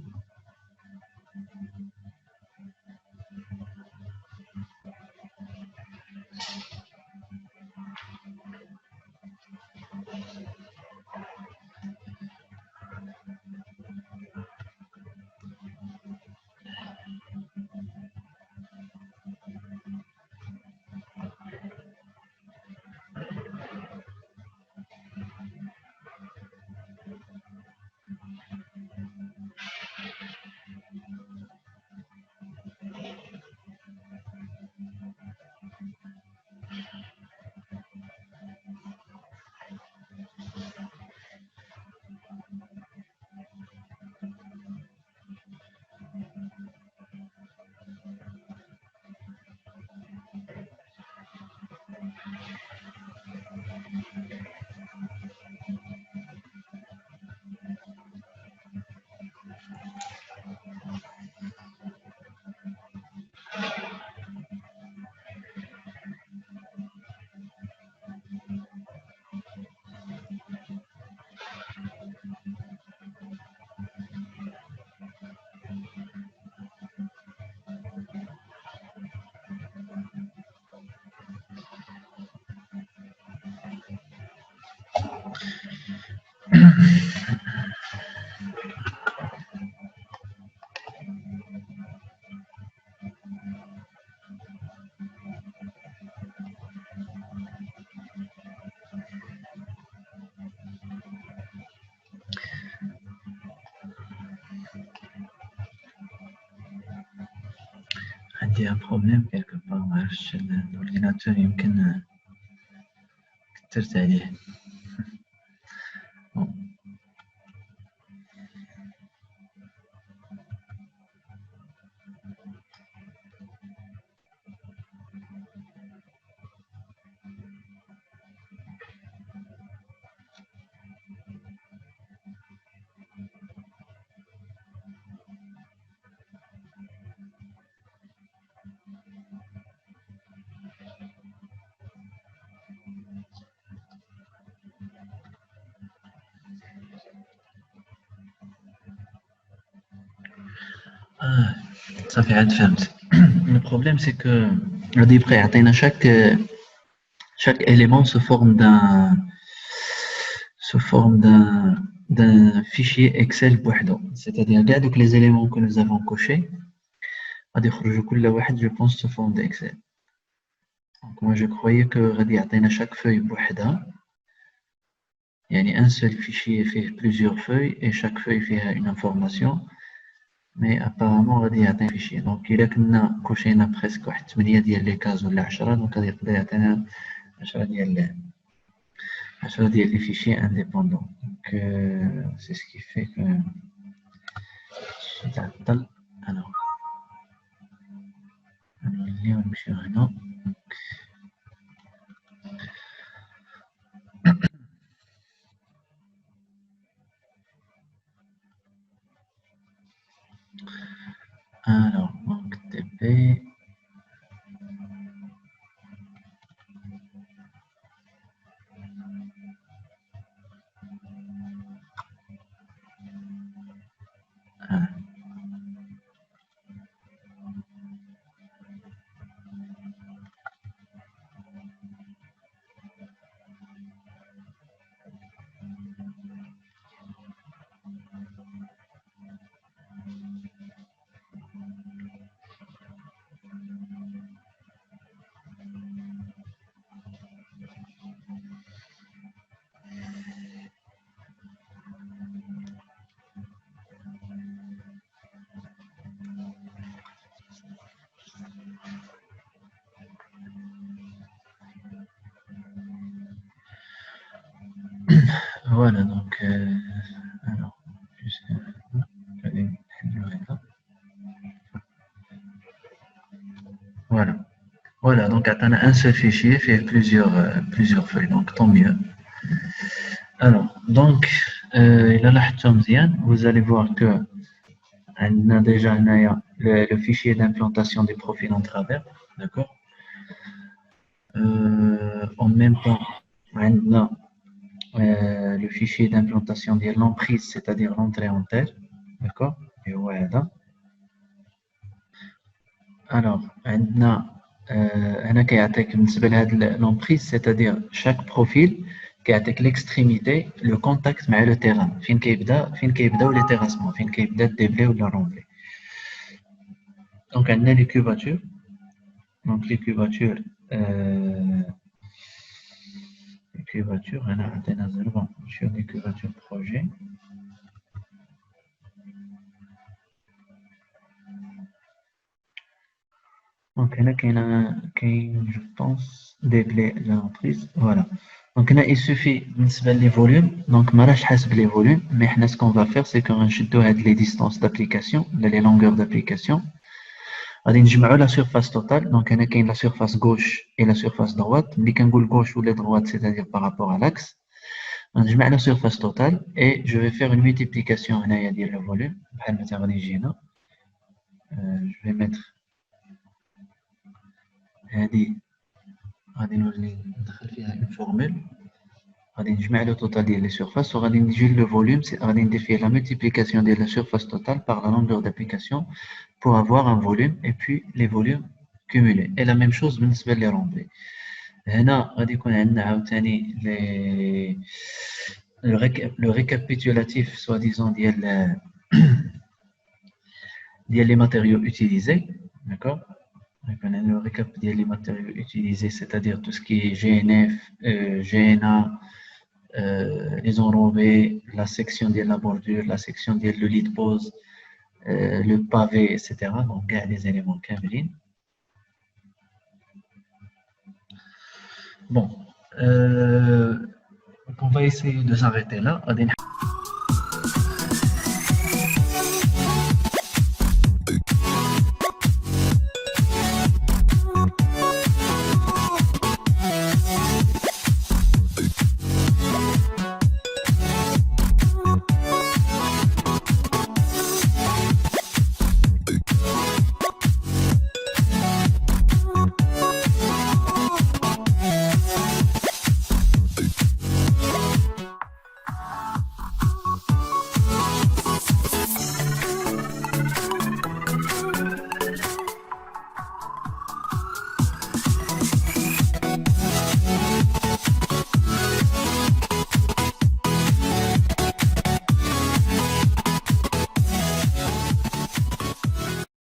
عندي un problème quelque part معرفتش الأورديناتور يمكن كترت عليه. صافي عاد فهمت. Le problème c'est que غادي يبقى يعطينا chaque élément sous forme d'un fichier Excel بوحدو. C'est-à-dire كاع دوك les éléments que nous avons cochés غادي يخرجوا كل واحد je pense sous forme d'Excel. Donc moi je croyais que غادي يعطينا chaque feuille بوحدها. يعني un seul fichier fait plusieurs feuilles et chaque feuille fait une information. Mais apparemment غادي يعطينا fichier. Donc إلا كنا كوشينا presque واحد 8 ديال لي كاز ولا 10 دونك غادي يقدر يعطينا 10 ديال les fichiers indépendants. Donc c'est ce qui fait que تعطل. Alors نوليو نمشيو هنا. Alors donc TP Voilà, donc, alors, voilà. Voilà, donc on a un seul fichier fait plusieurs feuilles, donc tant mieux. Alors, donc, vous allez voir que on a déjà le fichier d'implantation des profils en travers, d'accord. En même temps, on a le fichier d'implantation de l'emprise, c'est-à-dire l'entrée en terre, d'accord. Et voilà. Alors, on a l'emprise, c'est-à-dire chaque profil qui a l'extrémité, le contact avec le terrain. Fin ou les terrassements, fin le déblai ou le remblai. Donc, on a les cubatures. Donc, les cubatures, on a sur les cubatures projet. Donc, je pense, déblai de l'emprise. Voilà. Donc, il suffit de les volumes. Donc, je ne les volumes, mais ce qu'on va faire, c'est qu'on va les distances d'application, les longueurs d'application. On va la surface totale. Donc, on a la surface gauche et la surface droite. Mais quand on dit gauche ou la droite, c'est-à-dire par rapport à l'axe. On va la surface totale et je vais faire une multiplication de le volume. Je vais mettre une formule. Je mets le total des surfaces. Le volume, c'est la multiplication de la surface totale par la longueur d'application pour avoir un volume et puis les volumes cumulés. Et la même chose, les remblais. Le récapitulatif, soi-disant, des matériaux utilisés. D'accord? Le récap des matériaux utilisés, c'est-à-dire tout ce qui est GNF, GNA, les enrobés, la section de la bordure, la section de le lit de pose, le pavé, etc. Donc, il y a des éléments câblés. Bon, on va essayer de s'arrêter là. On va